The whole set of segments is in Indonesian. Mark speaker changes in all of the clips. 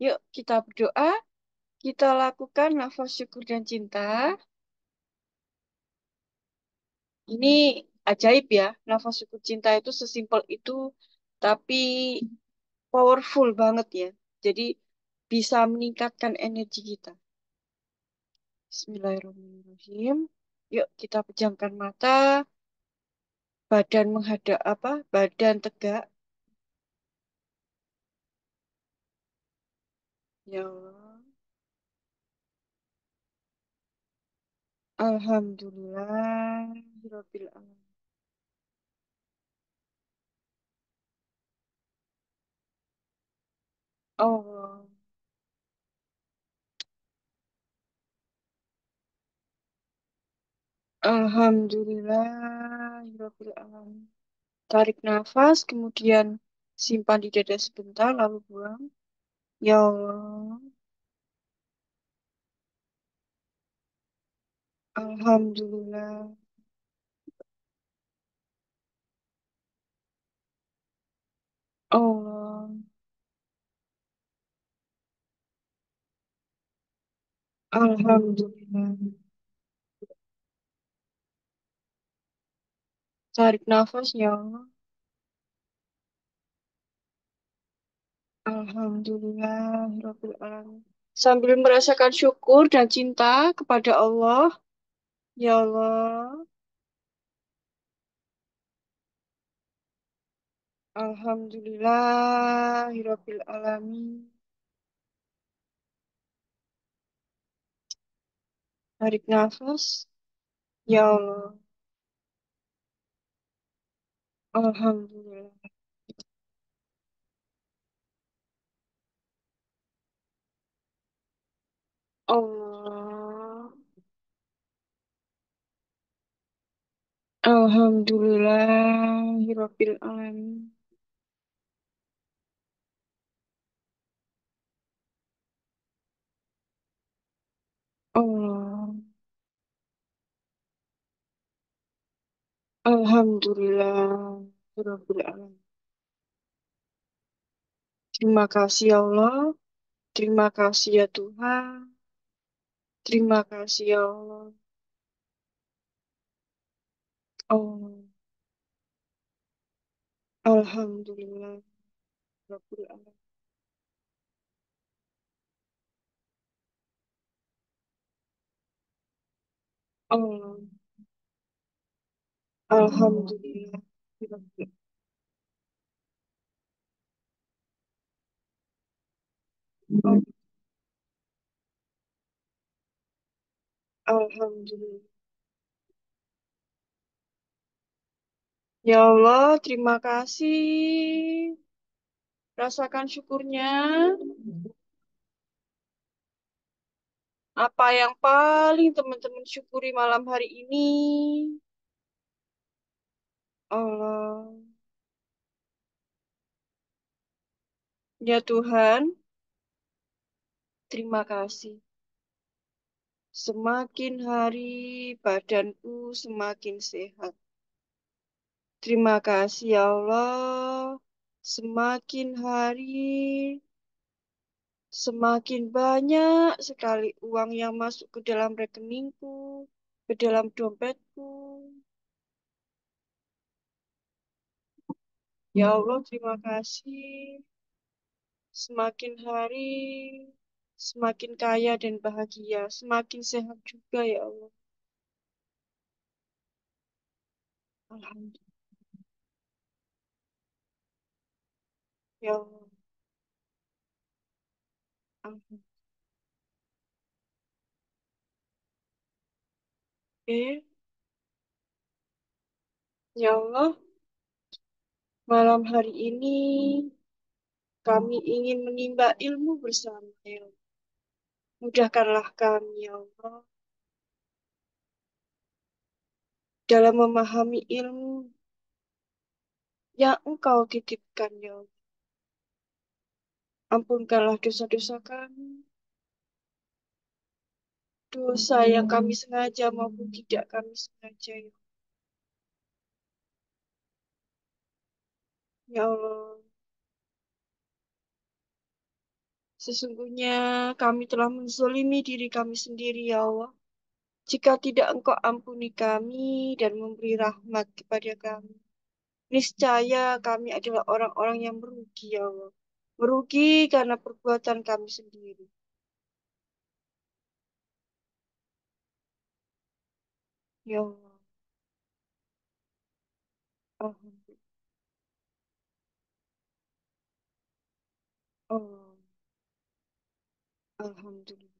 Speaker 1: Yuk kita berdoa, kita lakukan nafas syukur dan cinta. Ini ajaib ya, nafas syukur cinta itu sesimpel itu, tapi powerful banget ya. Jadi bisa meningkatkan energi kita. Bismillahirrahmanirrahim. Yuk kita pejamkan mata, badan menghadap apa? Badan tegak. Ya Allah. Alhamdulillah. Rabbil alamin. Allah. Alhamdulillah. Rabbil alamin. Tarik nafas, kemudian simpan di dada sebentar, lalu buang. Ya Allah. Alhamdulillah. Allah. Alhamdulillah. Tarik nafas, ya Allah. Alhamdulillah. Rabbil alamin. Sambil merasakan syukur dan cinta kepada Allah. Ya Allah. Alhamdulillah. Rabbil alamin. Tarik nafas. Ya Allah. Alhamdulillah. Allah. Alhamdulillahirabbil alamin. Allah. Alhamdulillahirabbil alamin. Terima kasih ya Allah. Terima kasih ya Tuhan. Terima kasih ya Allah. Allah. Alhamdulillahirabbil alamin. Allah. Alhamdulillahirabbil alamin. Alhamdulillah. Ya Allah, terima kasih. Rasakan syukurnya. Apa yang paling teman-teman syukuri malam hari ini? Allah. Ya Tuhan, terima kasih. Semakin hari badanku semakin sehat. Terima kasih ya Allah. Semakin hari semakin banyak sekali uang yang masuk ke dalam rekeningku, ke dalam dompetku. Ya Allah, terima kasih. Semakin hari, semakin kaya dan bahagia, semakin sehat juga ya Allah. Alhamdulillah. Ya Allah. Alhamdulillah. Oke. Ya Allah, malam hari ini kami ingin menimba ilmu bersama ya Allah. Mudahkanlah kami ya Allah dalam memahami ilmu yang Engkau titipkan ya Allah. Ampunkanlah dosa-dosa kami, dosa yang kami sengaja maupun tidak kami sengaja ya Allah. Ya Allah, Sesungguhnya kami telah menzolimi diri kami sendiri, ya Allah. Jika tidak Engkau ampuni kami dan memberi rahmat kepada kami, niscaya kami adalah orang-orang yang merugi, ya Allah. Merugi karena perbuatan kami sendiri. Ya Allah. Alhamdulillah. Oh, Alhamdulillah.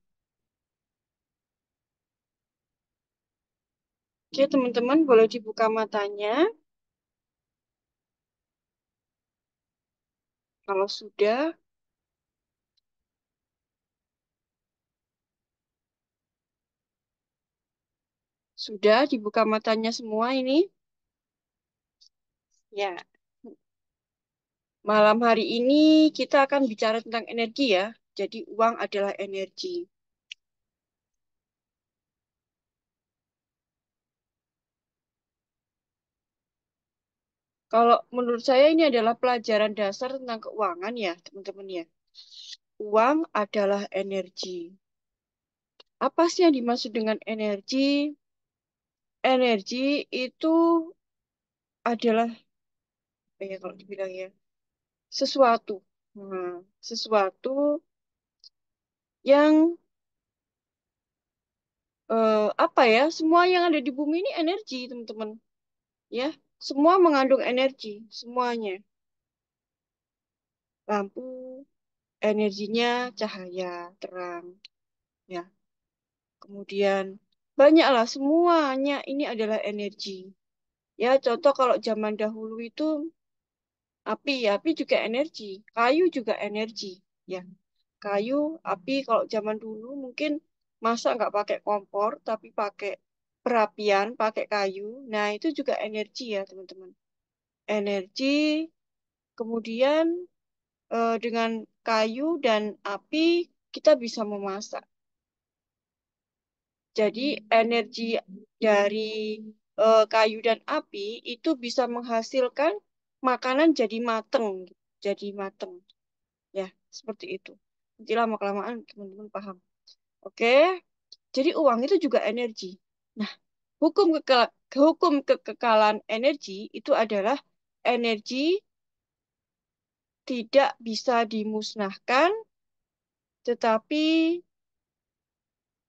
Speaker 1: Oke, teman-teman boleh dibuka matanya. Kalau sudah dibuka matanya semua ini. Ya, malam hari ini kita akan bicara tentang energi ya. Jadi uang adalah energi. Kalau menurut saya ini adalah pelajaran dasar tentang keuangan ya, teman-teman ya. Uang adalah energi. Apa sih yang dimaksud dengan energi? Energi itu adalah apa ya kalau dibilang ya, sesuatu. Nah, sesuatu yang apa ya? Semua yang ada di bumi ini energi, teman-teman. Ya, semua mengandung energi, semuanya. Lampu, energinya cahaya, terang. Ya, kemudian banyaklah semuanya ini adalah energi. Ya, contoh kalau zaman dahulu itu api juga energi, kayu juga energi. Ya, kayu, api kalau zaman dulu mungkin masa nggak pakai kompor, tapi pakai perapian, pakai kayu. Nah, itu juga energi ya, teman-teman. Energi, kemudian dengan kayu dan api kita bisa memasak. Jadi energi dari kayu dan api itu bisa menghasilkan makanan jadi mateng, jadi mateng. Ya, seperti itu. Nanti lama-kelamaan teman-teman paham. Oke, jadi uang itu juga energi. Nah, hukum kekekalan energi itu adalah energi tidak bisa dimusnahkan, tetapi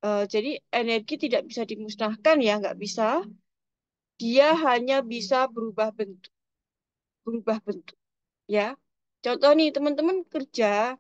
Speaker 1: jadi energi tidak bisa dimusnahkan ya, nggak bisa. Dia hanya bisa berubah bentuk ya. Contoh nih teman-teman kerja,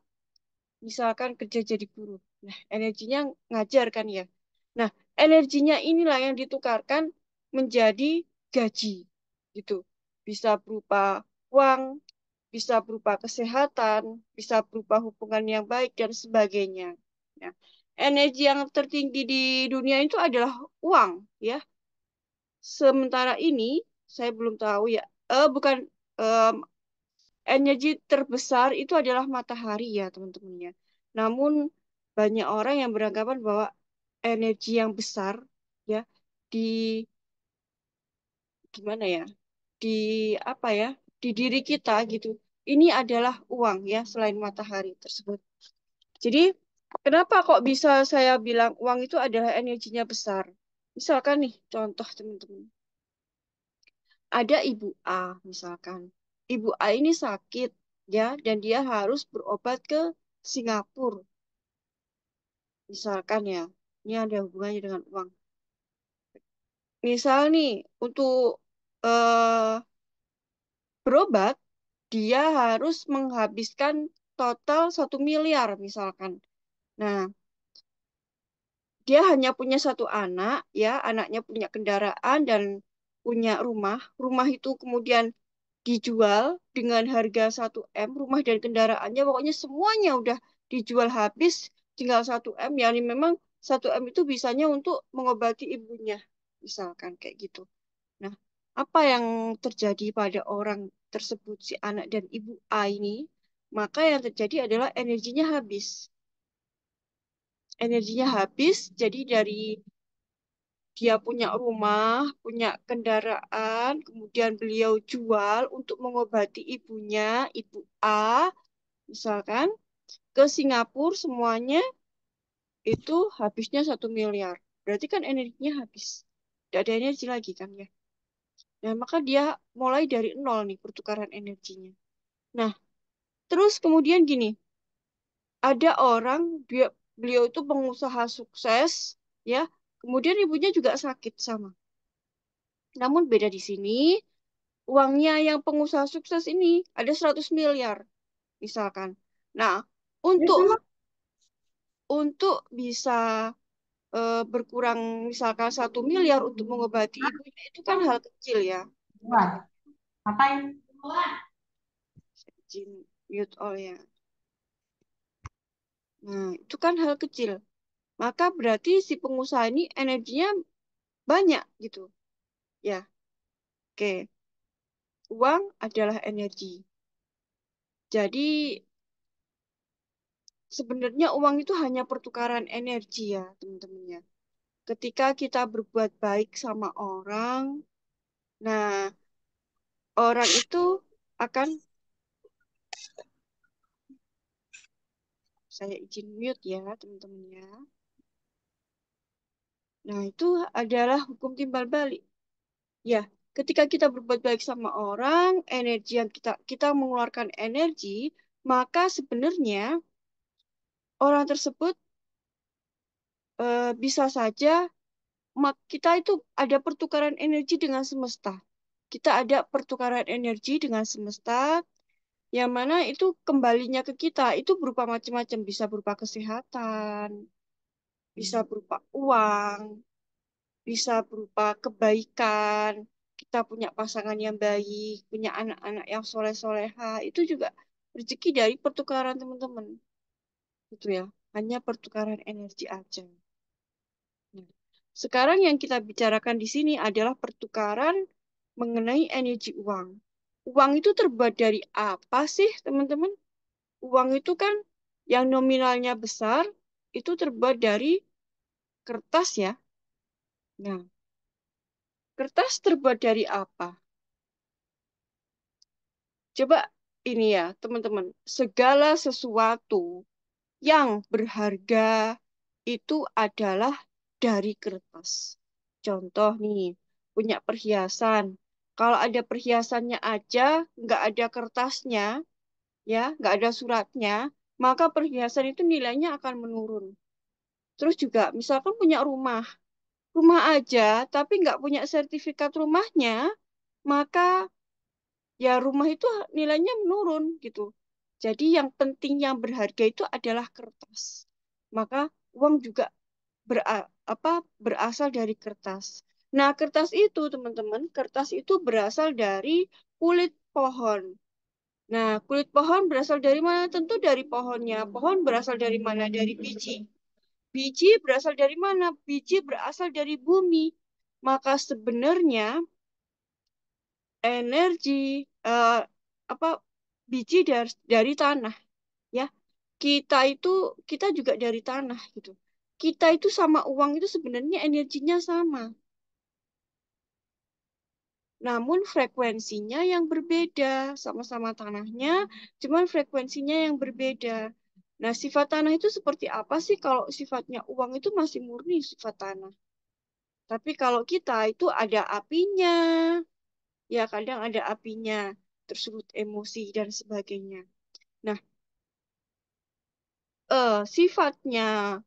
Speaker 1: misalkan kerja jadi guru. Nah, energinya ngajar kan ya. Nah, energinya inilah yang ditukarkan menjadi gaji gitu. Bisa berupa uang, bisa berupa kesehatan, bisa berupa hubungan yang baik dan sebagainya. Nah, energi yang tertinggi di dunia itu adalah uang ya. Sementara ini saya belum tahu ya. Bukan em, energi terbesar itu adalah matahari ya teman-teman ya. Namun banyak orang yang beranggapan bahwa energi yang besar ya di gimana ya? Di apa ya? Di diri kita gitu. Ini adalah uang ya selain matahari tersebut. Jadi kenapa kok bisa saya bilang uang itu adalah energinya besar? Misalkan nih contoh teman-teman. Ada ibu A misalkan. Ibu A ini sakit ya dan dia harus berobat ke Singapura misalkan ya. Ini ada hubungannya dengan uang. Misal nih untuk eh, berobat dia harus menghabiskan total 1 miliar misalkan. Nah, dia hanya punya satu anak ya, anaknya punya kendaraan dan punya rumah. Rumah itu kemudian dijual dengan harga 1 M, rumah dan kendaraannya, pokoknya semuanya udah dijual habis, tinggal 1 M, yani memang 1 M itu bisanya untuk mengobati ibunya, misalkan kayak gitu. Nah, apa yang terjadi pada orang tersebut, si anak dan ibu A ini? Maka yang terjadi adalah energinya habis. Energinya habis, jadi dari dia punya rumah, punya kendaraan, kemudian beliau jual untuk mengobati ibunya, ibu A, misalkan. Ke Singapura semuanya itu habisnya 1 miliar. Berarti kan energinya habis. Tidak ada energi lagi kan ya. Nah, maka dia mulai dari nol nih pertukaran energinya. Nah, terus kemudian gini, ada orang beliau itu pengusaha sukses ya. Kemudian ibunya juga sakit sama. Namun beda di sini, uangnya yang pengusaha sukses ini ada 100 miliar misalkan. Nah, untuk bisa berkurang misalkan 1 miliar untuk mengobati ibunya itu kan hal kecil ya,
Speaker 2: Buat
Speaker 1: teman-teman.
Speaker 2: ngapain?
Speaker 1: Izin mute all ya. Nah, itu kan hal kecil. Maka berarti si pengusaha ini energinya banyak gitu. Ya, oke. Uang adalah energi. Jadi sebenarnya uang itu hanya pertukaran energi ya, teman-teman ya. Ketika kita berbuat baik sama orang, nah orang itu akan, saya izin mute ya, teman-teman ya. Nah, itu adalah hukum timbal balik. Ya, ketika kita berbuat baik sama orang, energi yang kita mengeluarkan energi, maka sebenarnya orang tersebut bisa saja kita itu ada pertukaran energi dengan semesta. Kita ada pertukaran energi dengan semesta, yang mana itu kembalinya ke kita, itu berupa macam-macam, bisa berupa kesehatan, bisa berupa uang, bisa berupa kebaikan, kita punya pasangan yang baik, punya anak-anak yang soleh-soleha, itu juga rezeki dari pertukaran teman-teman. Gitu ya, hanya pertukaran energi aja. Nah, sekarang yang kita bicarakan di sini adalah pertukaran mengenai energi uang. Uang itu terbuat dari apa sih, teman-teman? Uang itu kan yang nominalnya besar, itu terbuat dari kertas ya. Nah, kertas terbuat dari apa? Coba ini ya, teman-teman. Segala sesuatu yang berharga itu adalah dari kertas. Contoh nih, punya perhiasan. Kalau ada perhiasannya aja, nggak ada kertasnya, ya, nggak ada suratnya, maka perhiasan itu nilainya akan menurun. Terus juga, misalkan punya rumah, rumah aja, tapi nggak punya sertifikat rumahnya, maka ya rumah itu nilainya menurun gitu. Jadi yang penting yang berharga itu adalah kertas. Maka uang juga berasal dari kertas. Nah, kertas itu teman-teman, kertas itu berasal dari kulit pohon. Nah, kulit pohon berasal dari mana? Tentu dari pohonnya. Pohon berasal dari mana? Dari biji. Biji berasal dari mana? Biji berasal dari bumi. Maka sebenarnya energi eh, apa biji dari tanah ya. Kita juga dari tanah gitu. Kita itu sama uang itu sebenarnya energinya sama, namun frekuensinya yang berbeda. Sama-sama tanahnya, cuman frekuensinya yang berbeda. Nah, sifat tanah itu seperti apa sih? Kalau sifatnya uang itu masih murni sifat tanah. Tapi kalau kita itu ada apinya, ya kadang ada apinya, tersulut emosi dan sebagainya. Nah, sifatnya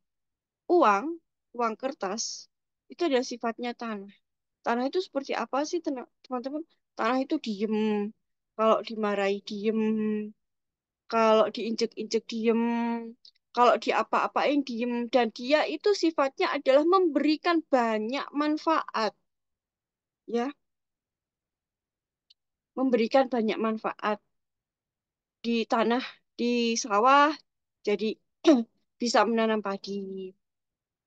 Speaker 1: uang, uang kertas, itu adalah sifatnya tanah. Tanah itu seperti apa sih, teman-teman? Tanah itu diem, kalau dimarahi diem, kalau diinjek-injek diem, kalau diapa-apain diem, dan dia itu sifatnya adalah memberikan banyak manfaat, ya, memberikan banyak manfaat di tanah, di sawah, jadi bisa menanam padi.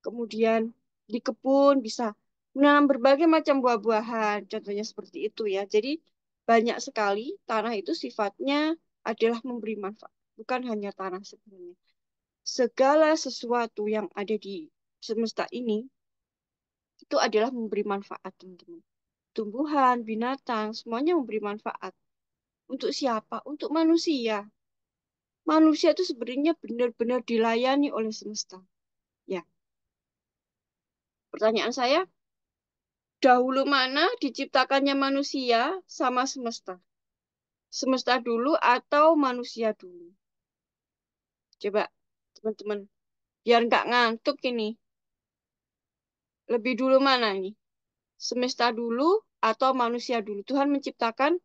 Speaker 1: Kemudian di kebun bisa menanam berbagai macam buah-buahan, contohnya seperti itu ya. Jadi banyak sekali tanah itu sifatnya adalah memberi manfaat, bukan hanya tanah sebenarnya. Segala sesuatu yang ada di semesta ini itu adalah memberi manfaat, teman-teman. Tumbuhan, binatang, semuanya memberi manfaat. Untuk siapa? Untuk manusia. manusia itu sebenarnya benar-benar dilayani oleh semesta. Ya, pertanyaan saya, dahulu mana diciptakannya manusia sama semesta? Semesta dulu atau manusia dulu? Coba, teman-teman, biar nggak ngantuk ini. Lebih dulu mana ini? Semesta dulu atau manusia dulu? Tuhan menciptakan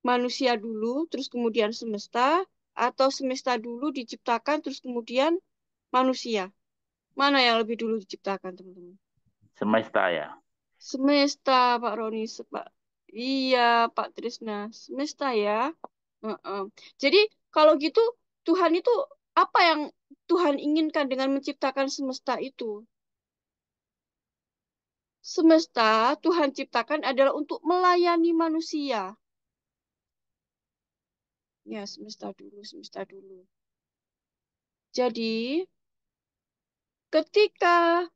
Speaker 1: manusia dulu, terus kemudian semesta, atau semesta dulu diciptakan, terus kemudian manusia. Mana yang lebih dulu diciptakan, teman-teman?
Speaker 2: Semesta ya.
Speaker 1: Semesta, Pak Roni. Pak. Iya, Pak Trisna. Semesta ya. Heeh. Jadi, kalau gitu, Tuhan itu apa yang Tuhan inginkan dengan menciptakan semesta itu? Semesta Tuhan ciptakan adalah untuk melayani manusia. Ya, semesta dulu, semesta dulu. Jadi, ketika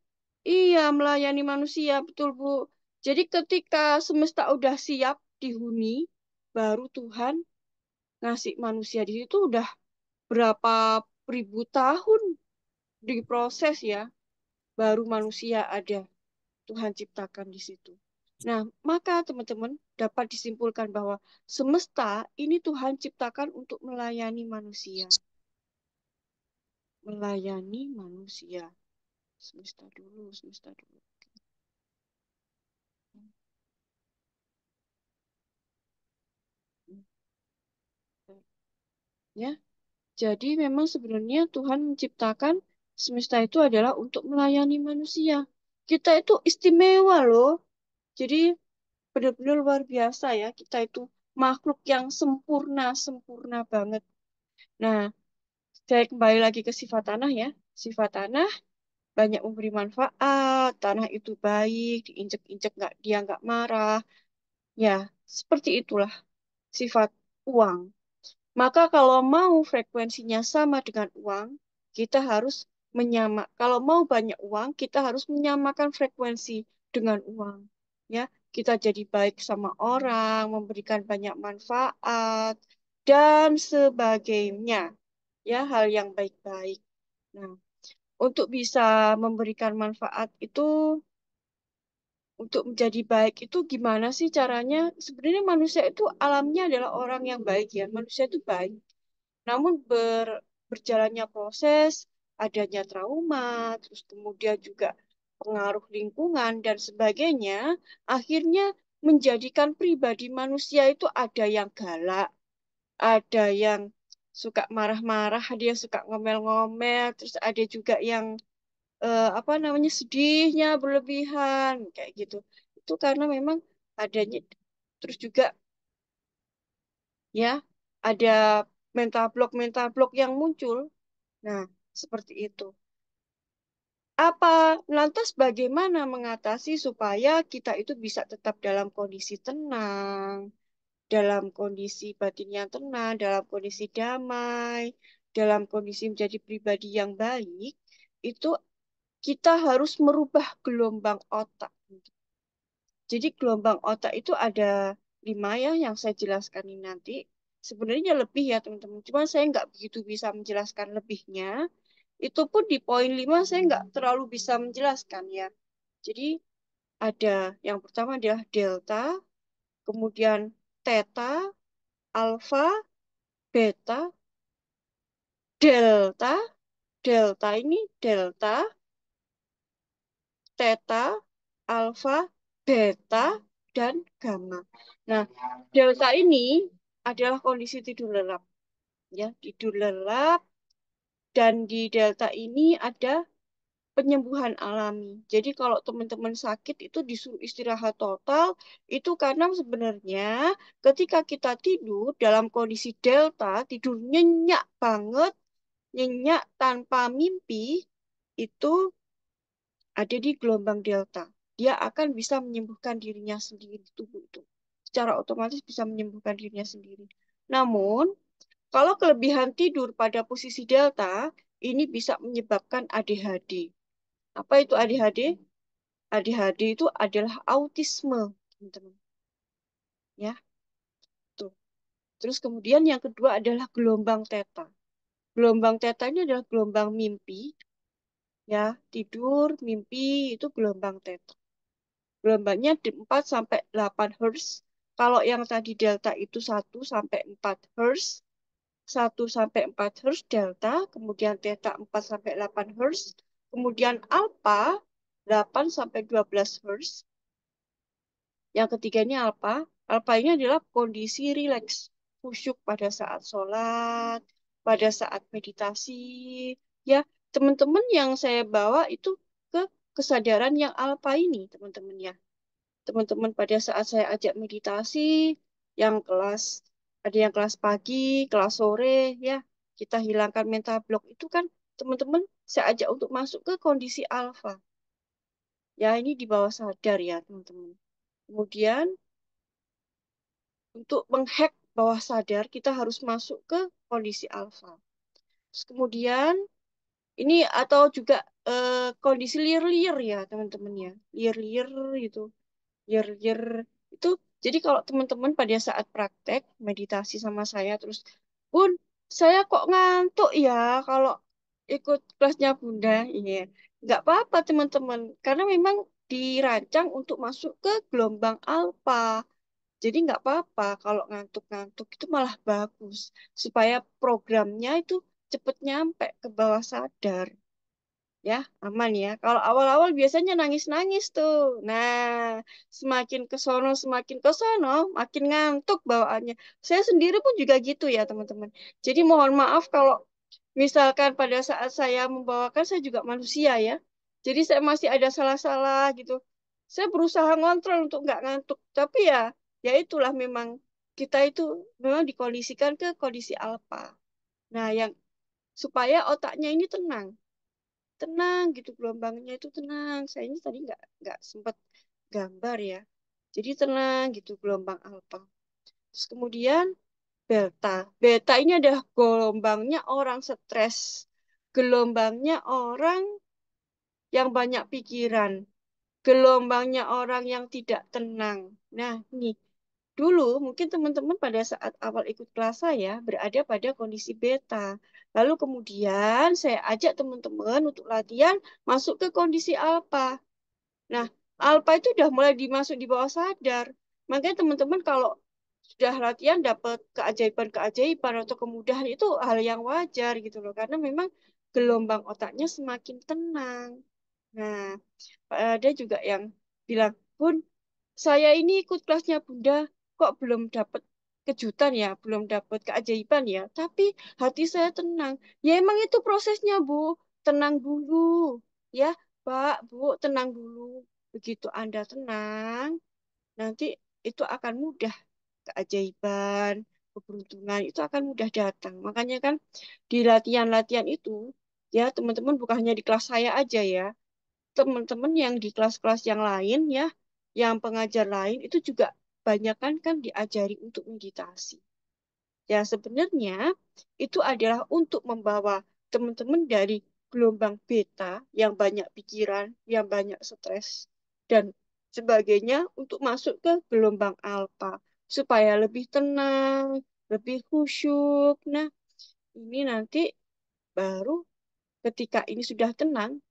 Speaker 1: iya melayani manusia, betul Bu. Jadi ketika semesta udah siap dihuni, baru Tuhan ngasih manusia di situ udah berapa ribu tahun diproses ya, baru manusia ada. Tuhan ciptakan di situ. Nah, maka teman-teman dapat disimpulkan bahwa semesta ini Tuhan ciptakan untuk melayani manusia. Melayani manusia. Semesta dulu, semesta dulu. Ya, jadi memang sebenarnya Tuhan menciptakan semesta itu adalah untuk melayani manusia. Kita itu istimewa loh. Jadi benar-benar luar biasa ya. Kita itu makhluk yang sempurna, sempurna banget. Nah, saya kembali lagi ke sifat tanah ya. Sifat tanah banyak memberi manfaat, tanah itu baik, diinjek-injek nggak dia nggak marah. Ya, seperti itulah sifat uang. Maka kalau mau frekuensinya sama dengan uang, kita harus kalau mau banyak uang, kita harus menyamakan frekuensi dengan uang. Ya, kita jadi baik sama orang, memberikan banyak manfaat dan sebagainya. Ya, hal yang baik-baik. Nah, untuk bisa memberikan manfaat itu, untuk menjadi baik itu gimana sih caranya? Sebenarnya manusia itu alamnya adalah orang yang baik ya. Manusia itu baik. Namun berjalannya proses, adanya trauma, terus kemudian juga pengaruh lingkungan dan sebagainya, akhirnya menjadikan pribadi manusia itu ada yang galak, ada yang suka marah-marah, ada yang suka ngomel-ngomel, terus ada juga yang apa namanya sedihnya berlebihan kayak gitu. Itu karena memang adanya terus juga ya ada mental block yang muncul. Nah, seperti itu. Lantas bagaimana mengatasi supaya kita itu bisa tetap dalam kondisi tenang, dalam kondisi batin yang tenang, dalam kondisi damai, dalam kondisi menjadi pribadi yang baik, itu kita harus merubah gelombang otak. Jadi gelombang otak itu ada 5 ya yang saya jelaskan ini nanti. Sebenarnya lebih ya teman-teman. Cuma saya nggak begitu bisa menjelaskan lebihnya. Itu pun di poin 5 saya nggak terlalu bisa menjelaskan ya. Jadi ada yang pertama adalah delta, kemudian theta, alpha, beta, delta. Delta ini delta, theta, alpha, beta, dan gamma. Nah, delta ini adalah kondisi tidur lelap. Ya, tidur lelap dan di delta ini ada penyembuhan alami. Jadi kalau teman-teman sakit itu disuruh istirahat total, itu karena sebenarnya ketika kita tidur dalam kondisi delta, tidur nyenyak banget, nyenyak tanpa mimpi, itu ada di gelombang delta. Dia akan bisa menyembuhkan dirinya sendiri, tubuh itu. Secara otomatis bisa menyembuhkan dirinya sendiri. Namun, kalau kelebihan tidur pada posisi delta, ini bisa menyebabkan ADHD. Apa itu ADHD? ADHD itu adalah autisme, teman-teman. Ya, tuh. Terus kemudian yang kedua adalah gelombang theta. Gelombang theta ini adalah gelombang mimpi, ya. Tidur, mimpi, itu gelombang theta. Gelombangnya di 4 sampai 8 Hz. Kalau yang tadi delta itu 1 sampai 4 Hz. 1 sampai 4 Hz delta, kemudian theta 4 sampai 8 Hz, kemudian alpha 8 sampai 12 Hz. Yang ketiganya alpha. Alpha ini adalah kondisi rileks, khusyuk pada saat sholat, pada saat meditasi. Ya, teman-teman yang saya bawa itu ke kesadaran yang alpha ini, teman-teman ya. Teman-teman pada saat saya ajak meditasi, yang kelas, ada yang kelas pagi, kelas sore, ya, kita hilangkan mental block itu kan, teman-teman saya ajak untuk masuk ke kondisi alpha. Ya, ini di bawah sadar ya, teman-teman. Kemudian untuk menghack bawah sadar, kita harus masuk ke kondisi alfa. Terus kemudian ini atau juga kondisi liar-liar ya teman-teman ya. Liar-liar gitu. Liar-liar itu. Jadi kalau teman-teman pada saat praktek meditasi sama saya terus, Bun, saya kok ngantuk ya kalau ikut kelasnya Bunda. Iya, nggak apa-apa teman-teman. Karena memang dirancang untuk masuk ke gelombang alfa. Jadi nggak apa-apa kalau ngantuk-ngantuk itu malah bagus supaya programnya itu cepet nyampe ke bawah sadar ya aman ya. Kalau awal-awal biasanya nangis-nangis tuh. Nah, semakin ke sono makin ngantuk bawaannya. Saya sendiri pun juga gitu ya teman-teman. Jadi mohon maaf kalau misalkan pada saat saya membawakan saya juga manusia ya. Jadi saya masih ada salah-salah gitu. Saya berusaha ngontrol untuk nggak ngantuk. Tapi ya, ya itulah memang kita itu memang dikondisikan ke kondisi alfa. Nah, yang supaya otaknya ini tenang, tenang gitu gelombangnya itu tenang. Saya ini tadi nggak sempat gambar ya. Jadi tenang gitu gelombang alfa. Terus kemudian Beta. Beta ini adalah gelombangnya orang stres. Gelombangnya orang yang banyak pikiran. Gelombangnya orang yang tidak tenang. Nah, ini dulu mungkin teman-teman pada saat awal ikut kelas saya berada pada kondisi beta. Lalu kemudian saya ajak teman-teman untuk latihan masuk ke kondisi alfa. Nah, alfa itu udah mulai dimasuk di bawah sadar. Makanya teman-teman kalau sudah latihan dapat keajaiban-keajaiban atau kemudahan itu hal yang wajar gitu loh. Karena memang gelombang otaknya semakin tenang. Nah, ada juga yang bilang, Bun, saya ini ikut kelasnya Bunda, kok belum dapat kejutan ya, belum dapat keajaiban ya. Tapi hati saya tenang. Ya emang itu prosesnya, Bu. Tenang dulu. Ya, Pak, Bu, tenang dulu. Begitu Anda tenang, nanti itu akan mudah keajaiban, keberuntungan itu akan mudah datang. Makanya kan di latihan-latihan itu, ya teman-teman bukan hanya di kelas saya aja ya, teman-teman yang di kelas-kelas yang lain ya, yang pengajar lain itu juga banyak kan diajari untuk meditasi. Ya sebenarnya itu adalah untuk membawa teman-teman dari gelombang beta yang banyak pikiran, yang banyak stres dan sebagainya untuk masuk ke gelombang alfa supaya lebih tenang, lebih khusyuk. Nah, ini nanti baru ketika ini sudah tenang,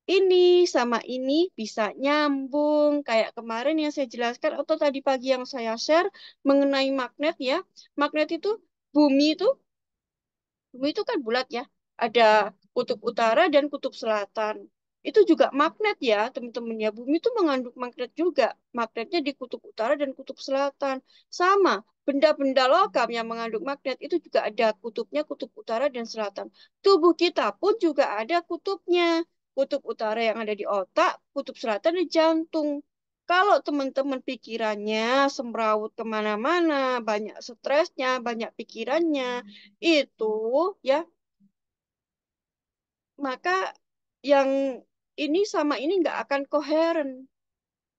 Speaker 1: ini sama ini bisa nyambung kayak kemarin yang saya jelaskan atau tadi pagi yang saya share mengenai magnet ya. Magnet itu bumi itu kan bulat ya. Ada kutub utara dan kutub selatan. Itu juga magnet ya, teman-teman ya. Bumi itu mengandung magnet juga. Magnetnya di kutub utara dan kutub selatan. Sama, benda-benda logam yang mengandung magnet itu juga ada kutubnya, kutub utara dan selatan. Tubuh kita pun juga ada kutubnya. Kutub utara yang ada di otak, kutub selatan di jantung. Kalau teman-teman pikirannya semrawut kemana-mana, banyak stresnya, banyak pikirannya, itu ya maka yang ini sama ini nggak akan koheren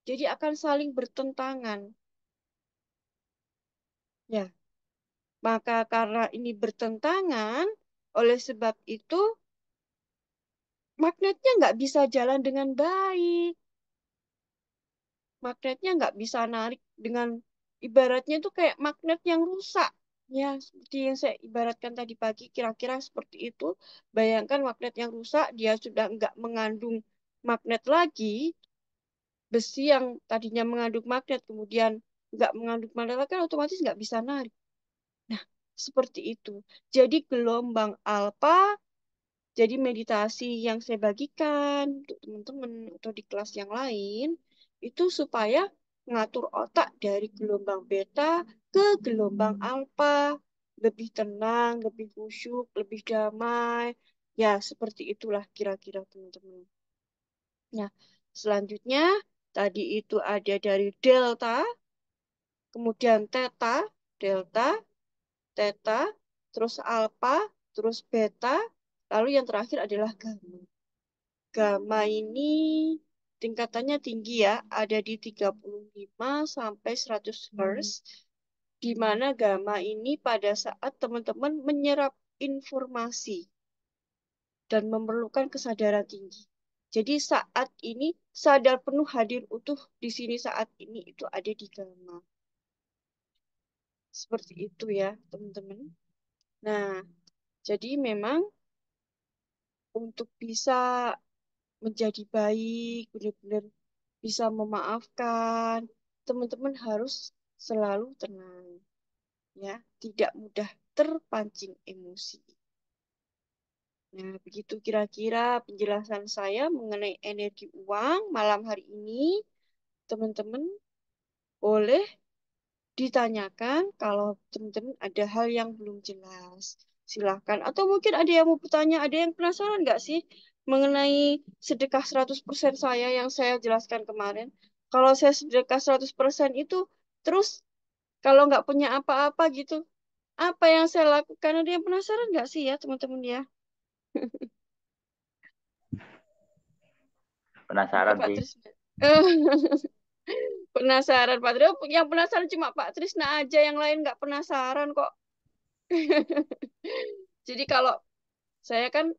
Speaker 1: jadi akan saling bertentangan ya maka karena ini bertentangan oleh sebab itu magnetnya nggak bisa jalan dengan baik magnetnya nggak bisa narik dengan ibaratnya itu kayak magnet yang rusak Ya, seperti yang saya ibaratkan tadi pagi, kira-kira seperti itu. Bayangkan magnet yang rusak, dia sudah nggak mengandung magnet lagi, besi yang tadinya mengandung magnet, kemudian nggak mengandung magnet lagi, kan otomatis nggak bisa narik. Nah, seperti itu. Jadi gelombang alfa, jadi meditasi yang saya bagikan untuk teman-teman atau di kelas yang lain, itu supaya ngatur otak dari gelombang beta ke gelombang alfa, lebih tenang, lebih khusyuk, lebih damai. Ya, seperti itulah kira-kira teman-teman. Nah, selanjutnya tadi itu ada dari delta, kemudian theta, delta, theta, terus alpha, terus beta, lalu yang terakhir adalah gamma. Gamma ini tingkatannya tinggi ya, ada di 35 sampai 100 Hz, di mana gamma ini pada saat teman-teman menyerap informasi dan memerlukan kesadaran tinggi. Jadi saat ini sadar penuh hadir utuh di sini saat ini itu ada di gamma. Seperti itu ya, teman-teman. Nah, jadi memang untuk bisa menjadi baik, benar-benar bisa memaafkan, teman-teman harus selalu tenang, ya, tidak mudah terpancing emosi. Nah, begitu kira-kira penjelasan saya mengenai energi uang malam hari ini. Teman-teman boleh ditanyakan kalau teman-teman ada hal yang belum jelas. Silahkan. Atau mungkin ada yang mau bertanya, ada yang penasaran nggak sih mengenai sedekah 100% saya yang saya jelaskan kemarin? Kalau saya sedekah 100% itu, terus kalau nggak punya apa-apa gitu, apa yang saya lakukan? Ada yang penasaran nggak sih ya teman-teman ya? Oke,
Speaker 2: Penasaran
Speaker 1: Pak
Speaker 2: sih.
Speaker 1: Trisna. Penasaran, Pak Trisna. Yang penasaran cuma Pak Trisna aja, yang lain nggak penasaran kok. Jadi kalau saya kan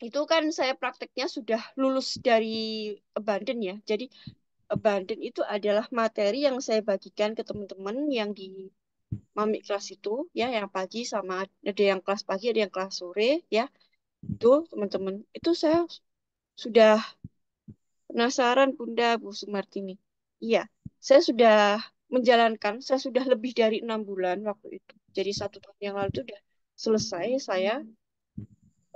Speaker 1: itu kan saya prakteknya sudah lulus dari Abandon ya. Jadi Abandon itu adalah materi yang saya bagikan ke teman-teman yang di Mami kelas itu ya, yang pagi sama ada yang kelas pagi, ada yang kelas sore ya. Itu teman-teman. Itu saya sudah penasaran Bunda Bu Sumartini. Iya, saya sudah menjalankan, saya sudah lebih dari 6 bulan waktu itu. Jadi 1 tahun yang lalu itu sudah selesai saya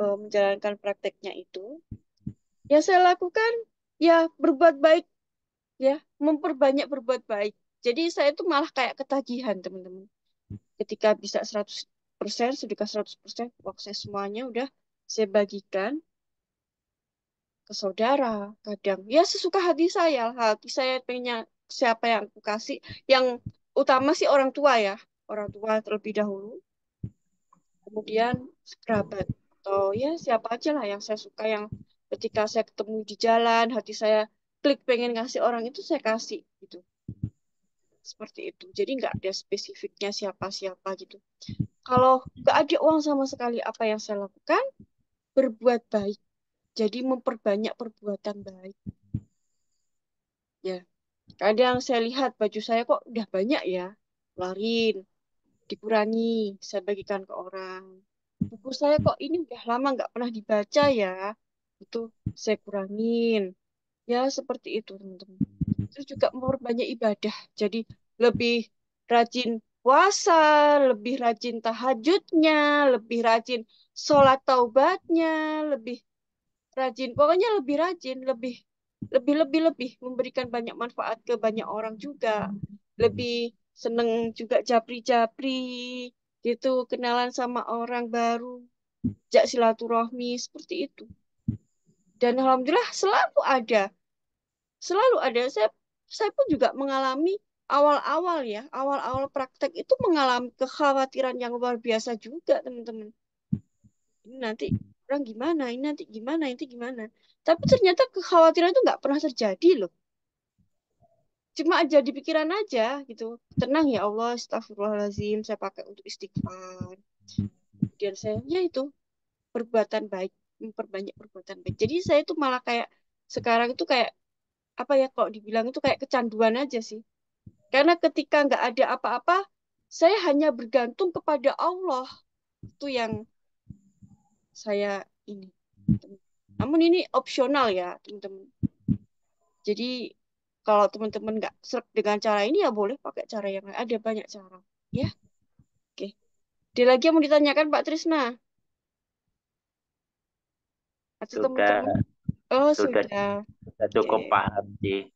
Speaker 1: menjalankan prakteknya itu. Yang saya lakukan ya berbuat baik ya, memperbanyak berbuat baik. Jadi saya itu malah kayak ketagihan, teman-teman. Ketika bisa 100%, sedekah 100%, waktu saya semuanya udah saya bagikan ke saudara. Kadang ya sesuka hati saya pengennya siapa yang aku kasih. Yang utama sih orang tua ya, orang tua terlebih dahulu, kemudian kerabat atau ya siapa aja lah yang saya suka, yang ketika saya ketemu di jalan hati saya klik pengen ngasih orang itu saya kasih gitu, seperti itu. Jadi nggak ada spesifiknya siapa-siapa gitu. Kalau nggak ada uang sama sekali, apa yang saya lakukan? Berbuat baik. Jadi memperbanyak perbuatan baik. Ya, kadang saya lihat baju saya kok udah banyak ya, larin, dikurangi, saya bagikan ke orang. Buku saya kok ini udah lama nggak pernah dibaca ya, itu saya kurangin. Ya, seperti itu, teman-teman. Terus juga memperbanyak ibadah. Jadi lebih rajin puasa, lebih rajin tahajudnya, lebih rajin sholat taubatnya, lebih rajin. Pokoknya lebih rajin, lebih memberikan banyak manfaat ke banyak orang juga. Lebih seneng juga japri-japri gitu, kenalan sama orang baru, jak silaturahmi seperti itu. Dan alhamdulillah selalu ada. Saya pun juga mengalami awal-awal ya, awal-awal praktek itu mengalami kekhawatiran yang luar biasa juga, teman-teman. Ini nanti orang gimana, ini nanti gimana, ini gimana. Tapi ternyata kekhawatiran itu nggak pernah terjadi loh. Cuma aja di pikiran aja gitu. Tenang ya Allah, astagfirullahaladzim, saya pakai untuk istighfar. Kemudian saya, ya itu, perbuatan baik, memperbanyak perbuatan baik. Jadi saya itu malah kayak, sekarang itu kayak, apa ya, kalau dibilang itu kayak kecanduan aja sih. Karena ketika nggak ada apa-apa, Saya hanya bergantung kepada Allah. Itu yang saya ini. Namun ini opsional ya, teman-teman. Jadi kalau teman-teman nggak srek dengan cara ini ya boleh pakai cara yang lain. Ada banyak cara. Ya, oke. Ada lagi yang mau ditanyakan Pak Trisna? Atau
Speaker 2: Sudah
Speaker 1: teman-teman? Oh,
Speaker 2: sudah
Speaker 1: sudah.
Speaker 2: sudah
Speaker 1: Oke.
Speaker 2: cukup paham sih.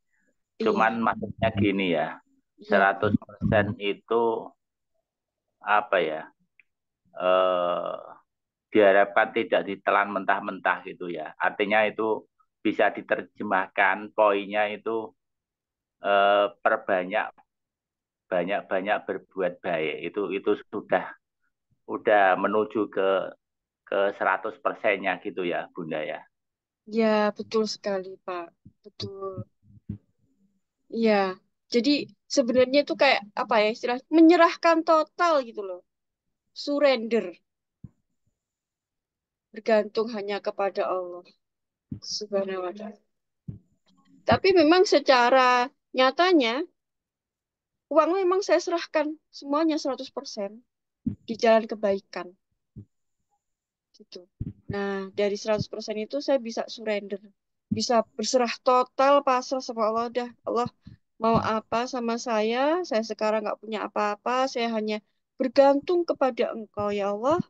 Speaker 2: Cuman
Speaker 1: Iya,
Speaker 2: maksudnya gini ya,
Speaker 1: iya, Pak.
Speaker 2: 100% itu apa ya? Eh, diharapkan tidak ditelan mentah-mentah gitu ya. Artinya itu bisa diterjemahkan poinnya itu perbanyak banyak-banyak berbuat baik. Itu udah menuju ke 100%-nya gitu ya, Bunda ya.
Speaker 1: Ya, betul sekali, Pak. Betul. Iya. Jadi sebenarnya itu kayak apa ya istilah menyerahkan total gitu loh. Surrender. Bergantung hanya kepada Allah Subhanahu wa ta'ala. Tapi memang secara nyatanya uang memang saya serahkan semuanya 100% di jalan kebaikan gitu. Nah, dari 100% itu saya bisa surrender. Bisa berserah total pasrah sama Allah. Dah, Allah mau apa sama saya sekarang nggak punya apa-apa, saya hanya bergantung kepada Engkau ya Allah,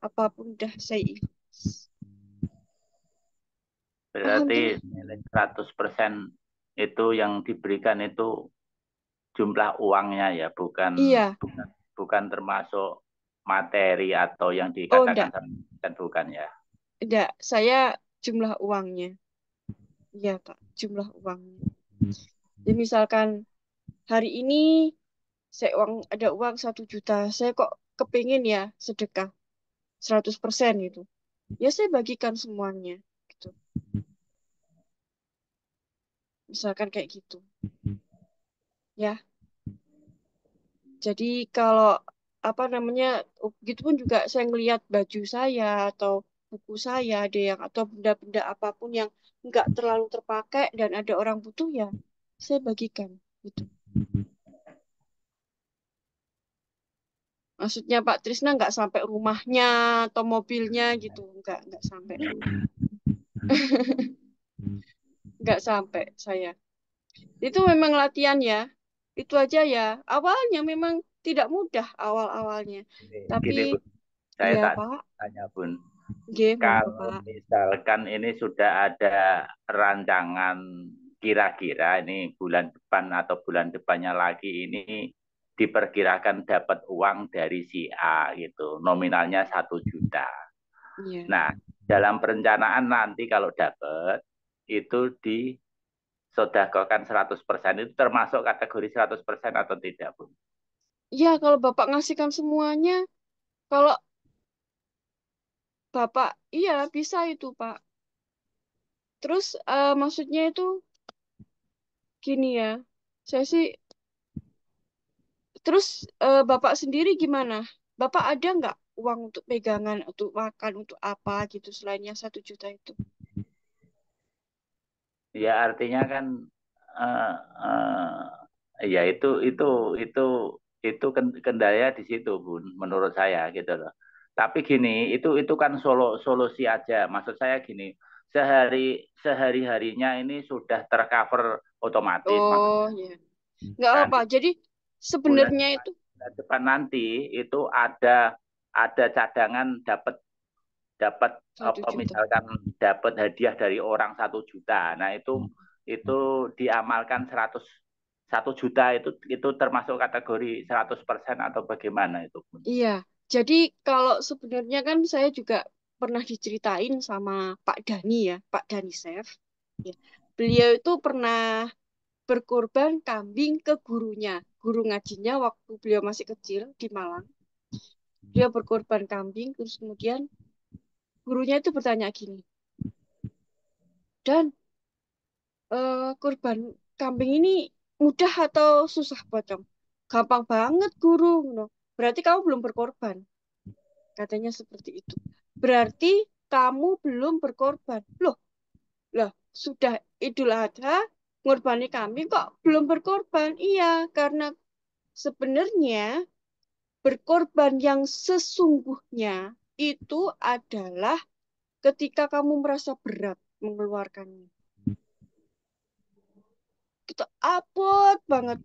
Speaker 1: apapun dah saya ikhlas.
Speaker 2: Berarti
Speaker 1: Alhamdulillah.
Speaker 2: nilai 100% itu yang diberikan itu jumlah uangnya ya, bukan
Speaker 1: Iya,
Speaker 2: bukan bukan termasuk materi atau yang
Speaker 1: oh
Speaker 2: dikatakan
Speaker 1: enggak,
Speaker 2: kan bukan ya.
Speaker 1: enggak, saya jumlah uangnya. Iya, Pak, jumlah uangnya. Jadi misalkan hari ini ada uang 1 juta, saya kok kepingin ya sedekah 100% gitu. Ya saya bagikan semuanya gitu. Misalkan kayak gitu. Ya, jadi kalau apa namanya, begitu pun juga saya ngelihat baju saya atau buku saya ada yang atau benda-benda apapun yang nggak terlalu terpakai dan ada orang butuh ya saya bagikan gitu. Maksudnya Pak Trisna nggak sampai rumahnya atau mobilnya gitu, nggak sampai, nggak sampai saya. Itu memang latihan ya. Itu aja ya. Awalnya memang tidak mudah awal-awalnya. Tapi
Speaker 2: Gini Bun, saya
Speaker 1: iya
Speaker 2: tak
Speaker 1: Pak,
Speaker 2: tanya Bun,
Speaker 1: nggih monggo
Speaker 2: kalau
Speaker 1: Pak.
Speaker 2: misalkan ini sudah ada rancangan kira-kira ini bulan depan atau bulan depannya lagi ini diperkirakan dapat uang dari si A gitu, nominalnya 1 juta.
Speaker 1: Iya.
Speaker 2: Nah, dalam perencanaan nanti kalau dapat itu disodakokan 100% itu termasuk kategori 100% atau tidak, Bun?
Speaker 1: Iya, kalau Bapak ngasihkan semuanya, kalau Bapak, iya bisa itu, Pak. Terus maksudnya itu gini ya, saya sih, terus Bapak sendiri gimana? Bapak ada nggak uang untuk pegangan, untuk makan, untuk apa gitu, selain yang 1 juta itu?
Speaker 2: Ya artinya kan uh, ya itu itu kendala di situ Bun menurut saya gitu loh. Tapi gini, itu kan solusi aja. Maksud saya gini, sehari-harinya ini sudah tercover otomatis.
Speaker 1: Oh,
Speaker 2: Maksudnya
Speaker 1: ya. Nggak apa.
Speaker 2: nanti
Speaker 1: Jadi
Speaker 2: bulan
Speaker 1: sebenarnya
Speaker 2: depan,
Speaker 1: itu,
Speaker 2: bulan depan nanti itu ada cadangan dapat dapat
Speaker 1: satu
Speaker 2: apa
Speaker 1: juta.
Speaker 2: misalkan dapat hadiah dari orang 1 juta. Nah, itu diamalkan 1 juta itu termasuk kategori 100% atau bagaimana itu pun.
Speaker 1: Iya. Jadi kalau sebenarnya kan saya juga pernah diceritain sama Pak Dani ya, Pak Dani Chef. Ya. Beliau itu pernah berkorban kambing ke gurunya, guru ngajinya waktu beliau masih kecil di Malang. Beliau berkorban kambing, terus kemudian gurunya itu bertanya gini, Dan, kurban kambing ini mudah atau susah potong? Gampang banget guru. No. Berarti kamu belum berkorban. Katanya seperti itu. Berarti kamu belum berkorban. Loh, sudah Idul Adha, ngorbani kambing kok belum berkorban? Iya, karena sebenarnya Berkorban yang sesungguhnya itu adalah ketika kamu merasa berat mengeluarkannya. Kita abot banget.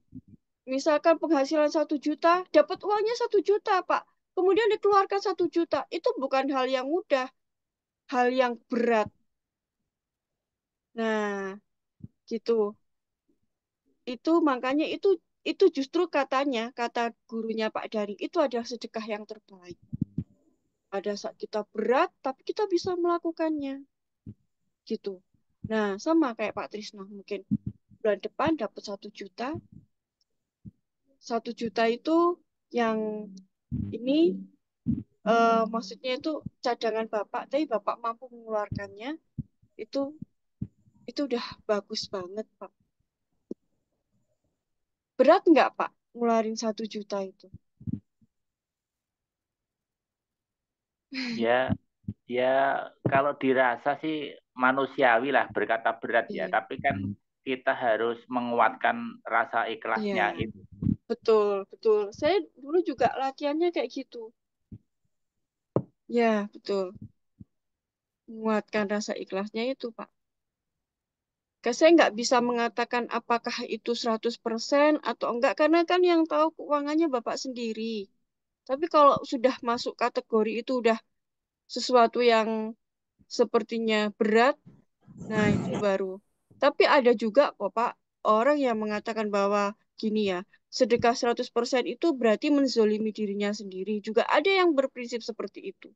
Speaker 1: Misalkan penghasilan 1 juta, dapat uangnya 1 juta, Pak. Kemudian dikeluarkan 1 juta. Itu bukan hal yang mudah, hal yang berat. Nah, gitu. Itu makanya itu justru katanya, kata gurunya Pak Daring, itu adalah sedekah yang terbaik. Pada saat kita berat, tapi kita bisa melakukannya. Gitu. Nah, sama kayak Pak Trisno mungkin. Bulan depan dapat 1 juta. 1 juta itu yang ini maksudnya itu cadangan Bapak, tapi Bapak mampu mengeluarkannya, itu itu udah bagus banget, Pak. Berat nggak, Pak, ngeluarin 1 juta itu?
Speaker 2: Ya, ya kalau dirasa sih manusiawi lah berkata berat ya,
Speaker 1: Iya,
Speaker 2: tapi kan kita harus menguatkan rasa
Speaker 1: iya,
Speaker 2: ikhlasnya itu.
Speaker 1: betul, betul. Saya dulu juga latihannya kayak gitu. Ya, betul. Menguatkan rasa ikhlasnya itu, Pak. Saya nggak bisa mengatakan apakah itu 100% atau enggak, karena kan yang tahu keuangannya Bapak sendiri. Tapi kalau sudah masuk kategori itu udah sesuatu yang sepertinya berat, nah itu baru. Tapi ada juga kok Pak, orang yang mengatakan bahwa gini ya, sedekah 100% itu berarti menzolimi dirinya sendiri. Juga ada yang berprinsip seperti itu.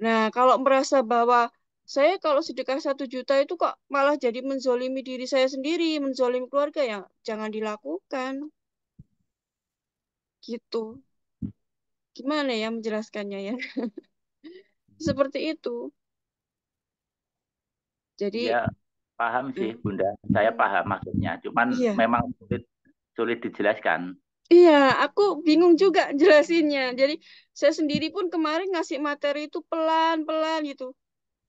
Speaker 1: Nah, kalau merasa bahwa saya kalau sedekah 1 juta itu kok malah jadi menzolimi diri saya sendiri, menzolimi keluarga, ya jangan dilakukan. Gitu. Gimana ya menjelaskannya ya? Seperti itu.
Speaker 2: Ya
Speaker 1: Jadi,
Speaker 2: paham sih
Speaker 1: mm,
Speaker 2: Bunda, saya
Speaker 1: mm,
Speaker 2: paham maksudnya, cuman
Speaker 1: iya,
Speaker 2: memang sulit dijelaskan.
Speaker 1: iya, aku bingung juga jelasinnya. Jadi, saya sendiri pun kemarin ngasih materi itu pelan-pelan gitu.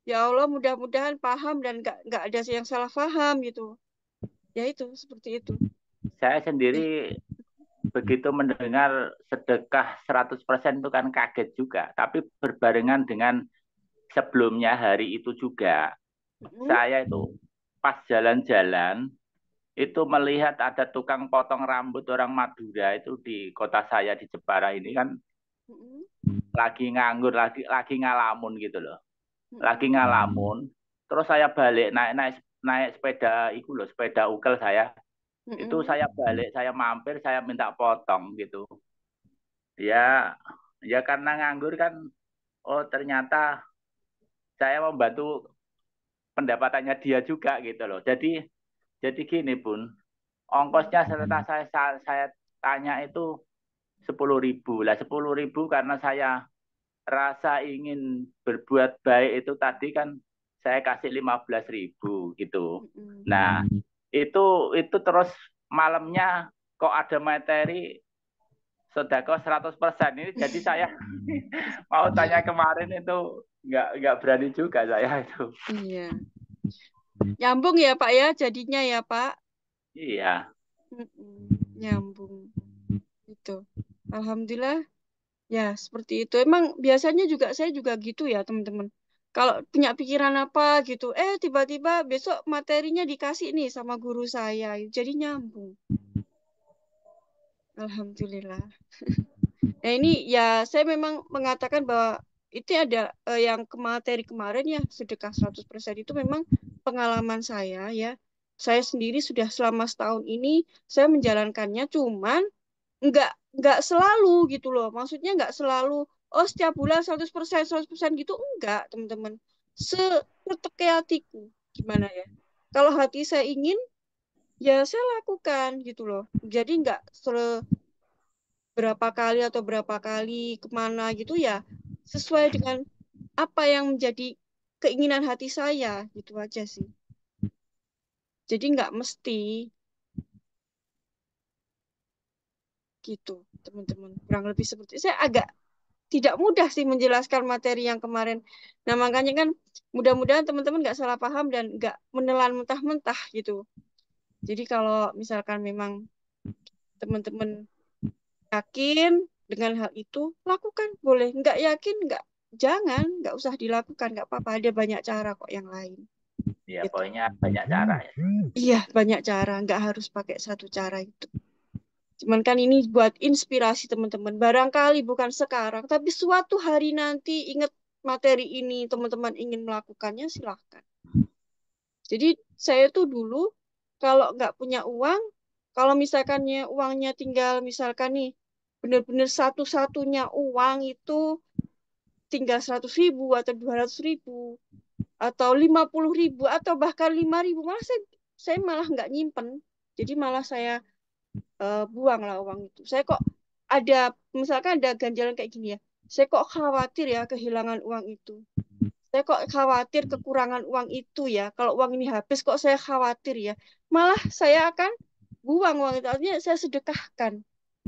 Speaker 1: Ya Allah, mudah-mudahan paham dan nggak ada yang salah paham gitu. Ya itu, seperti itu.
Speaker 2: Saya
Speaker 1: Ya.
Speaker 2: sendiri begitu mendengar sedekah 100% itu kan kaget juga, tapi berbarengan dengan sebelumnya hari itu juga
Speaker 1: Mm,
Speaker 2: saya itu pas jalan-jalan itu melihat ada tukang potong rambut orang Madura itu di kota saya di Jepara ini kan
Speaker 1: mm,
Speaker 2: lagi nganggur, lagi ngalamun gitu loh, lagi
Speaker 1: mm,
Speaker 2: ngalamun. Terus saya balik naik naik naik sepeda itu loh, sepeda ukel saya. Itu
Speaker 1: mm,
Speaker 2: saya balik, saya mampir, saya minta potong gitu. Ya, ya karena nganggur kan, oh ternyata saya membantu pendapatannya dia juga gitu loh. Jadi gini Bun,
Speaker 1: mm,
Speaker 2: ongkosnya setelah saya tanya itu 10.000 lah, 10.000 karena saya rasa ingin berbuat baik itu tadi kan saya kasih 15.000 gitu.
Speaker 1: mm,
Speaker 2: Nah itu terus malamnya kok ada materi sodako 100% ini, jadi saya mau tanya kemarin itu nggak berani juga saya itu.
Speaker 1: iya. Nyambung ya Pak ya, jadinya ya Pak.
Speaker 2: Iya,
Speaker 1: Nyambung. Itu. Alhamdulillah. Ya, seperti itu. Emang biasanya juga saya juga gitu ya, teman-teman. Kalau punya pikiran apa gitu, tiba-tiba besok materinya dikasih nih sama guru saya. Jadi nyambung. Alhamdulillah. Nah, ini ya saya memang mengatakan bahwa itu ada yang ke materi kemarin ya, sedekah 100% itu memang pengalaman saya ya. Saya sendiri sudah selama setahun ini saya menjalankannya, cuman nggak nggak selalu gitu loh. Maksudnya nggak selalu, oh setiap bulan 100% gitu, enggak, teman-teman. Seperti hatiku. Gimana ya? Kalau hati saya ingin, ya saya lakukan gitu loh. Jadi nggak berapa kali atau berapa kali kemana gitu ya, sesuai dengan apa yang menjadi keinginan hati saya, gitu aja sih. Jadi nggak mesti gitu, teman-teman. Kurang lebih seperti saya agak tidak mudah sih menjelaskan materi yang kemarin. Nah, makanya kan mudah-mudahan teman-teman nggak salah paham dan nggak menelan mentah-mentah gitu. Jadi kalau misalkan memang teman-teman yakin, dengan hal itu, lakukan boleh. Nggak yakin, nggak usah dilakukan, nggak apa-apa. Ada banyak cara kok yang lain.
Speaker 2: Ya,
Speaker 1: Gitu.
Speaker 2: pokoknya banyak cara ya.
Speaker 1: Iya, banyak cara. Nggak harus pakai satu cara itu. Cuman kan ini buat inspirasi teman-teman. Barangkali bukan sekarang, tapi suatu hari nanti ingat materi ini, teman-teman ingin melakukannya, silahkan. Jadi saya tuh dulu kalau nggak punya uang, kalau misalkannya uangnya tinggal misalkan nih, benar-benar satu-satunya uang itu tinggal 100.000 atau 200.000 atau 50.000 atau bahkan 5.000, malah saya malah nggak nyimpen. Jadi malah saya buang lah uang itu. Saya kok ada, misalkan ada ganjalan kayak gini ya, saya kok khawatir ya kehilangan uang itu. Saya kok khawatir kekurangan uang itu ya. Kalau uang ini habis kok saya khawatir ya. Malah saya akan buang uang itu. Artinya saya sedekahkan.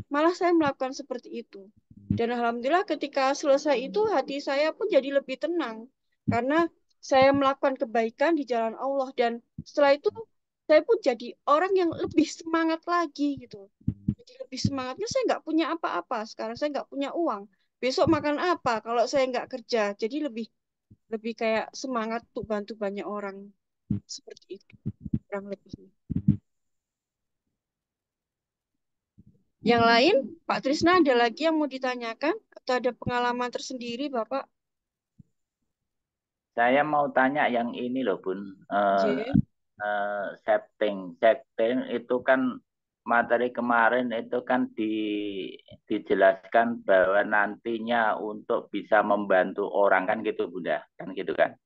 Speaker 1: Malah saya melakukan seperti itu. Dan alhamdulillah ketika selesai itu hati saya pun jadi lebih tenang. Karena saya melakukan kebaikan di jalan Allah. Dan setelah itu saya pun jadi orang yang lebih semangat lagi gitu. Jadi lebih semangatnya saya nggak punya apa-apa. Sekarang saya nggak punya uang. Besok makan apa kalau saya nggak kerja. Jadi lebih lebih kayak semangat untuk bantu banyak orang. Seperti itu kurang lebihnya. Yang lain, Pak Trisna ada lagi yang mau ditanyakan atau ada pengalaman tersendiri, Bapak?
Speaker 2: Saya mau tanya yang ini loh, Bun.
Speaker 1: J.
Speaker 2: Setting. Setting itu kan materi kemarin itu kan dijelaskan bahwa nantinya untuk bisa membantu orang kan gitu, Bunda. Kan gitu kan.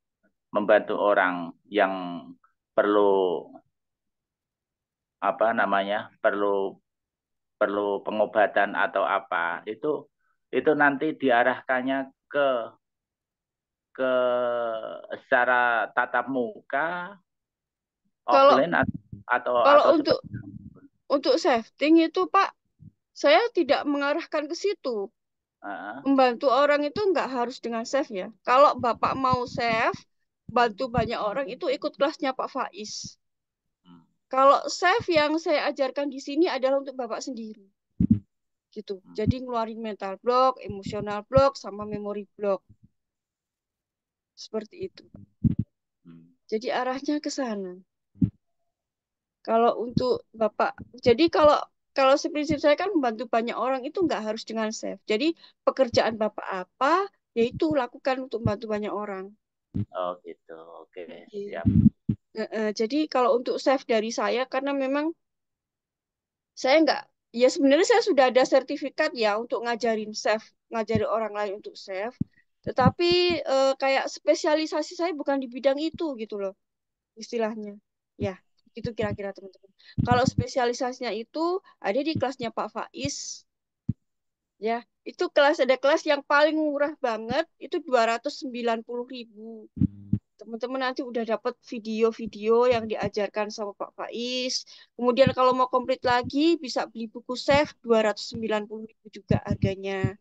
Speaker 2: Membantu orang yang perlu apa namanya? Perlu perlu pengobatan atau apa. Itu nanti diarahkannya ke ke secara tatap muka,
Speaker 1: Kalau
Speaker 2: offline
Speaker 1: kalau
Speaker 2: atau
Speaker 1: untuk
Speaker 2: seperti
Speaker 1: safety itu, Pak, saya tidak mengarahkan ke situ.
Speaker 2: uh,
Speaker 1: Membantu orang itu nggak harus dengan save ya. Kalau Bapak mau save, bantu banyak orang itu ikut kelasnya Pak Faiz. Kalau save yang saya ajarkan di sini adalah untuk Bapak sendiri. Gitu. Jadi ngeluarin mental block, emosional block, sama memory block. Seperti itu. Jadi arahnya ke sana. Kalau untuk Bapak, jadi kalau kalau seprinsip saya kan membantu banyak orang itu nggak harus dengan save. Jadi pekerjaan Bapak apa, yaitu lakukan untuk membantu banyak orang.
Speaker 2: oh gitu, oke
Speaker 1: Iya.
Speaker 2: siap.
Speaker 1: Jadi kalau untuk save dari saya, karena memang saya nggak, ya sebenarnya saya sudah ada sertifikat ya untuk ngajarin save, ngajari orang lain untuk save. Tetapi kayak spesialisasi saya bukan di bidang itu gitu loh. Istilahnya. Ya, itu kira-kira teman-teman. Kalau spesialisasinya itu ada di kelasnya Pak Faiz, ya. Itu kelas ada kelas yang paling murah banget, itu 290.000. Teman-teman nanti udah dapat video-video yang diajarkan sama Pak Faiz. Kemudian kalau mau komplit lagi bisa beli buku Chef 290.000 juga harganya.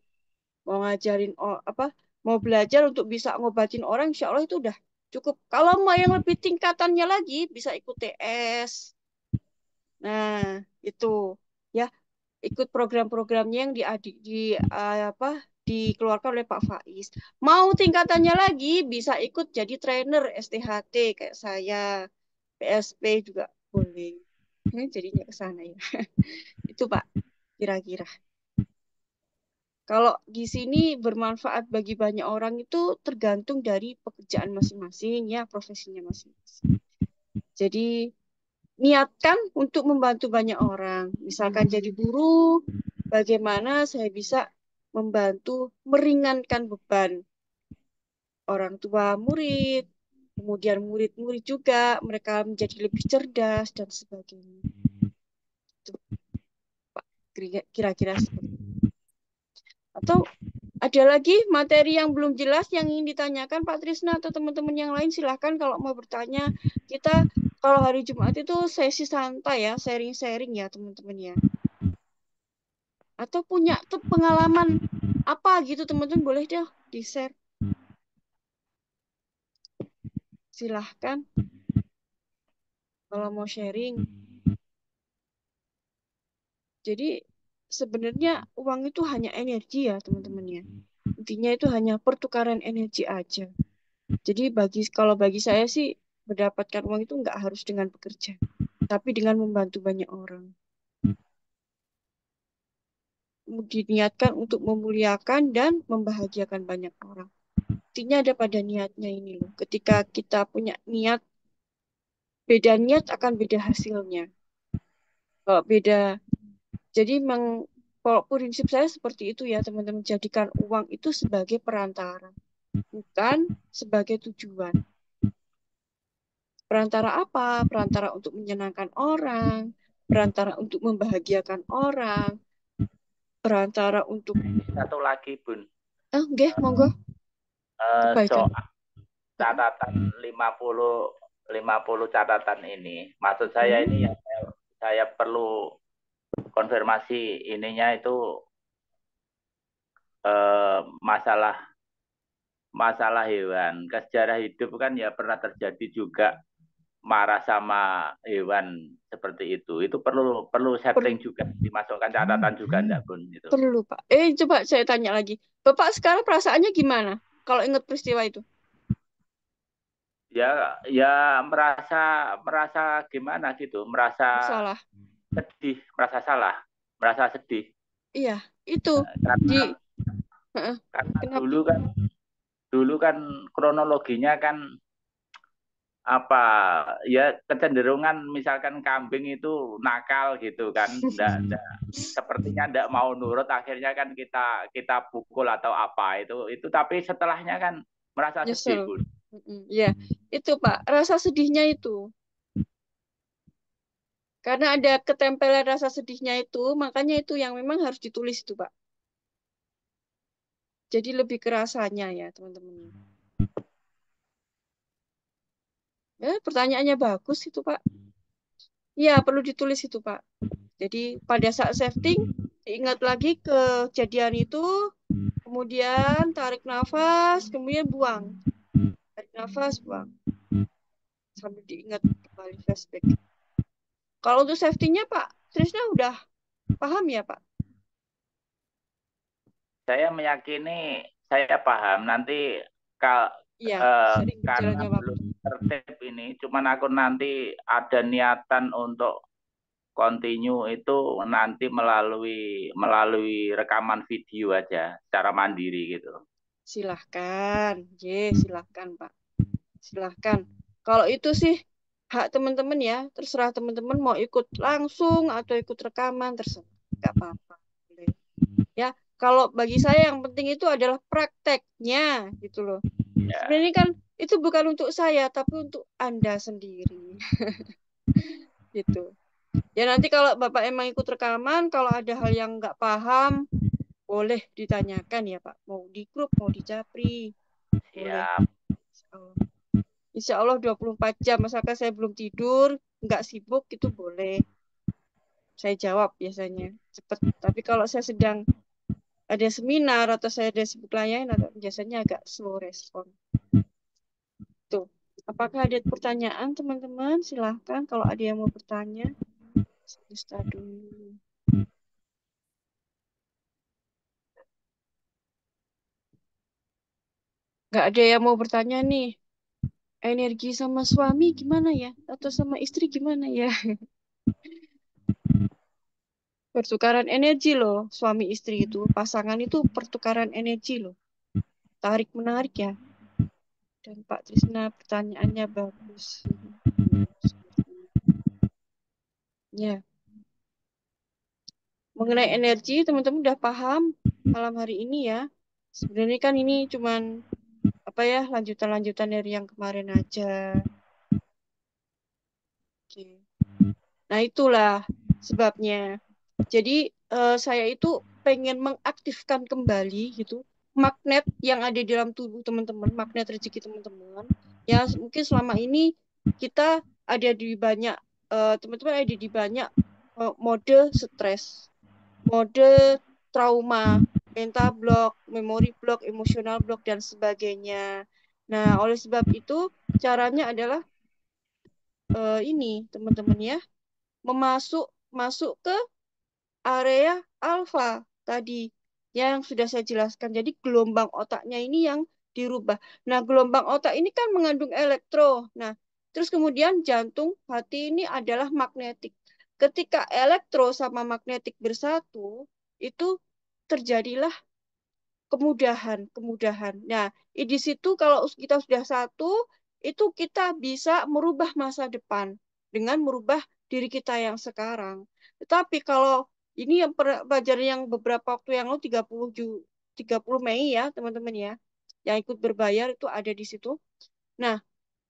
Speaker 1: Mau ngajarin apa? Mau belajar untuk bisa ngobatin orang, insya Allah itu udah cukup. Kalau mau yang lebih tingkatannya lagi, bisa ikut TS. Nah, itu ya ikut program-programnya yang apa dikeluarkan oleh Pak Faiz. Mau tingkatannya lagi, bisa ikut jadi trainer STHT kayak saya, PSP juga boleh. Ini jadinya ke sana ya. Itu Pak, kira-kira. Kalau di sini bermanfaat bagi banyak orang itu tergantung dari pekerjaan masing-masing ya, profesinya masing-masing. Jadi niatkan untuk membantu banyak orang. Misalkan jadi guru, bagaimana saya bisa membantu meringankan beban orang tua murid, kemudian murid-murid juga, mereka menjadi lebih cerdas dan sebagainya. Itu, Pak, kira-kira seperti itu. Atau ada lagi materi yang belum jelas yang ingin ditanyakan Pak Trisna atau teman-teman yang lain silahkan kalau mau bertanya. Kita kalau hari Jumat itu sesi santai ya, sharing-sharing ya teman-teman ya. Atau punya tuh pengalaman apa gitu teman-teman boleh deh di-share. Silahkan kalau mau sharing. Jadi sebenarnya uang itu hanya energi ya teman-teman ya. Intinya itu hanya pertukaran energi aja. Jadi kalau bagi saya sih mendapatkan uang itu nggak harus dengan bekerja, tapi dengan membantu banyak orang. Diniatkan untuk memuliakan dan membahagiakan banyak orang. Intinya ada pada niatnya ini loh. Ketika kita punya niat, beda niat akan beda hasilnya. Kalau beda, jadi kalau prinsip saya seperti itu ya teman-teman. Jadikan uang itu sebagai perantara, bukan sebagai tujuan. Perantara apa? Perantara untuk menyenangkan orang, perantara untuk membahagiakan orang, perantara untuk
Speaker 2: Satu lagi, Bun.
Speaker 1: nggih, monggo kebaikan.
Speaker 2: Soal
Speaker 1: Mm-mm.
Speaker 2: catatan 50 catatan ini. Maksud saya
Speaker 1: Mm-mm.
Speaker 2: ini yang saya perlu konfirmasi ininya itu masalah masalah hewan. Sejarah hidup kan ya pernah terjadi juga marah sama hewan seperti itu. Itu perlu perlu
Speaker 1: Per-
Speaker 2: setting juga dimasukkan catatan juga enggak Bun itu.
Speaker 1: Perlu, Pak. Coba saya tanya lagi. Bapak sekarang perasaannya gimana kalau ingat peristiwa itu?
Speaker 2: Ya ya merasa merasa gimana gitu, merasa
Speaker 1: Bersalah.
Speaker 2: sedih, merasa salah, merasa sedih.
Speaker 1: Iya, itu di
Speaker 2: Karena
Speaker 1: Heeh.
Speaker 2: karena
Speaker 1: Kenapa?
Speaker 2: dulu kan kronologinya kan apa ya kecenderungan misalkan kambing itu nakal gitu kan ndak sepertinya ndak mau nurut akhirnya kan kita kita pukul atau apa itu tapi setelahnya kan merasa sedih
Speaker 1: Nyesel.
Speaker 2: Bun.
Speaker 1: Mm-mm. Iya, itu Pak. Rasa sedihnya itu. Karena ada ketempelan rasa sedihnya itu, makanya itu yang memang harus ditulis itu, Pak. Jadi lebih kerasanya ya, teman-teman. Pertanyaannya bagus itu, Pak. Iya, perlu ditulis itu, Pak. Jadi pada saat safety, diingat lagi kejadian itu, kemudian tarik nafas, kemudian buang. Tarik nafas, buang. Sambil diingat kembali flashback. Kalau untuk safety-nya, Pak, Trisna udah paham ya, Pak?
Speaker 2: Saya meyakini saya paham nanti ka,
Speaker 1: Iya, sering
Speaker 2: karena
Speaker 1: berjalannya
Speaker 2: belum
Speaker 1: waktu.
Speaker 2: tertib ini cuman aku nanti ada niatan untuk continue itu nanti melalui melalui rekaman video aja secara mandiri gitu.
Speaker 1: Silahkan, silahkan, Pak. Silahkan. Kalau itu sih hak teman-teman ya, terserah teman-teman mau ikut langsung atau ikut rekaman, terserah. Nggak apa-apa. Boleh. Ya, kalau bagi saya yang penting itu adalah prakteknya, gitu loh.
Speaker 2: Ya,
Speaker 1: Sebenarnya kan itu bukan untuk saya, tapi untuk Anda sendiri, gitu. Ya nanti kalau Bapak emang ikut rekaman, kalau ada hal yang nggak paham, boleh ditanyakan ya Pak. Mau di grup, mau di Japri, boleh.
Speaker 2: ya,
Speaker 1: Insya Allah. Insya Allah 24 jam, asalkan saya belum tidur, nggak sibuk, itu boleh. Saya jawab biasanya, cepet. Tapi kalau saya sedang ada seminar atau saya ada sibuk lain, atau biasanya agak slow respon. Tuh. Apakah ada pertanyaan teman-teman? Silahkan kalau ada yang mau bertanya. Saya dulu. Nggak ada yang mau bertanya nih. Energi sama suami gimana ya? Atau sama istri gimana ya? Pertukaran energi loh, suami istri itu. Pasangan itu pertukaran energi loh. Tarik menarik ya. Dan Pak Trisna pertanyaannya bagus. Ya, mengenai energi teman-teman udah paham malam hari ini ya. Sebenarnya kan ini cuman apa ya lanjutan-lanjutan dari yang kemarin aja. Oke. Nah itulah sebabnya. Jadi saya itu pengen mengaktifkan kembali gitu magnet yang ada di dalam tubuh teman-teman, magnet rezeki teman-teman. Ya mungkin selama ini kita ada di banyak teman-teman ada di banyak mode stres, mode trauma, mental block, memory block, emosional block dan sebagainya. Nah, oleh sebab itu caranya adalah ini teman-teman ya, masuk ke area alfa tadi yang sudah saya jelaskan. Jadi gelombang otaknya ini yang dirubah. Nah, gelombang otak ini kan mengandung elektro. Nah, terus kemudian jantung, hati ini adalah magnetik. Ketika elektro sama magnetik bersatu, itu terjadilah kemudahan. Nah, di situ kalau kita sudah satu, itu kita bisa merubah masa depan dengan merubah diri kita yang sekarang. Tetapi kalau ini yang pelajaran yang beberapa waktu yang lalu 30 Mei ya, teman-teman ya, yang ikut berbayar itu ada di situ. Nah,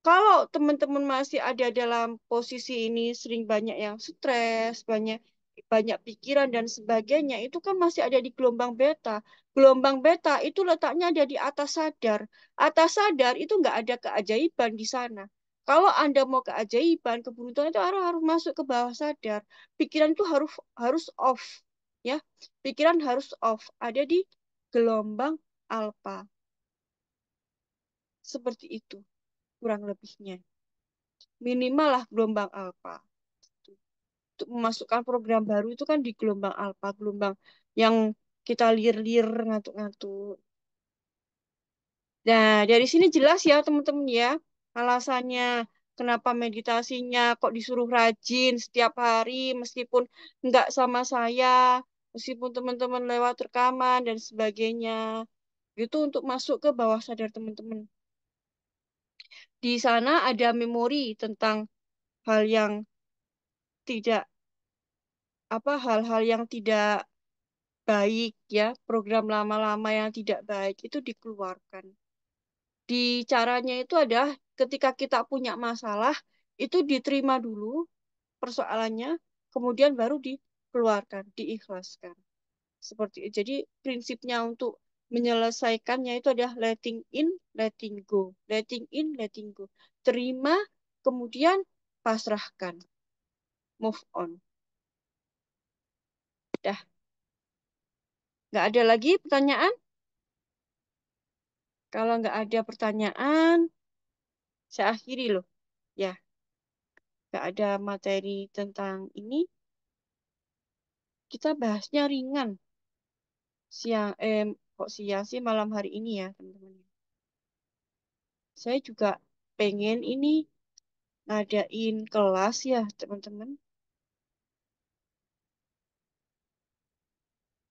Speaker 1: kalau teman-teman masih ada dalam posisi ini sering banyak yang stres, banyak banyak pikiran dan sebagainya, itu kan masih ada di gelombang beta. Gelombang beta itu letaknya ada di atas sadar. Atas sadar itu nggak ada keajaiban di sana. Kalau Anda mau keajaiban, keberuntungan itu harus masuk ke bawah sadar. Pikiran itu harus harus off, ya. Pikiran harus off, ada di gelombang alfa. Seperti itu kurang lebihnya. Minimal lah gelombang alfa. Untuk memasukkan program baru itu kan di gelombang alfa, gelombang yang kita lir-lir ngantuk-ngantuk. Nah, dari sini jelas ya teman-teman ya, alasannya kenapa meditasinya kok disuruh rajin setiap hari meskipun nggak sama saya, meskipun teman-teman lewat rekaman dan sebagainya. Itu untuk masuk ke bawah sadar teman-teman. Di sana ada memori tentang hal yang tidak hal-hal yang tidak baik ya, program lama-lama yang tidak baik itu dikeluarkan. Di caranya itu adalah ketika kita punya masalah, itu diterima dulu persoalannya, kemudian baru dikeluarkan, diikhlaskan. Seperti itu. Jadi prinsipnya untuk menyelesaikannya itu adalah letting in, letting go. Letting in, letting go. Terima, kemudian pasrahkan. Move on. Dah, nggak ada lagi pertanyaan? Kalau nggak ada pertanyaan, saya akhiri loh. Ya, nggak ada materi tentang ini. Kita bahasnya ringan. Siang, kok siang sih malam hari ini ya, teman-teman. Saya juga pengen ini ngadain kelas ya, teman-teman.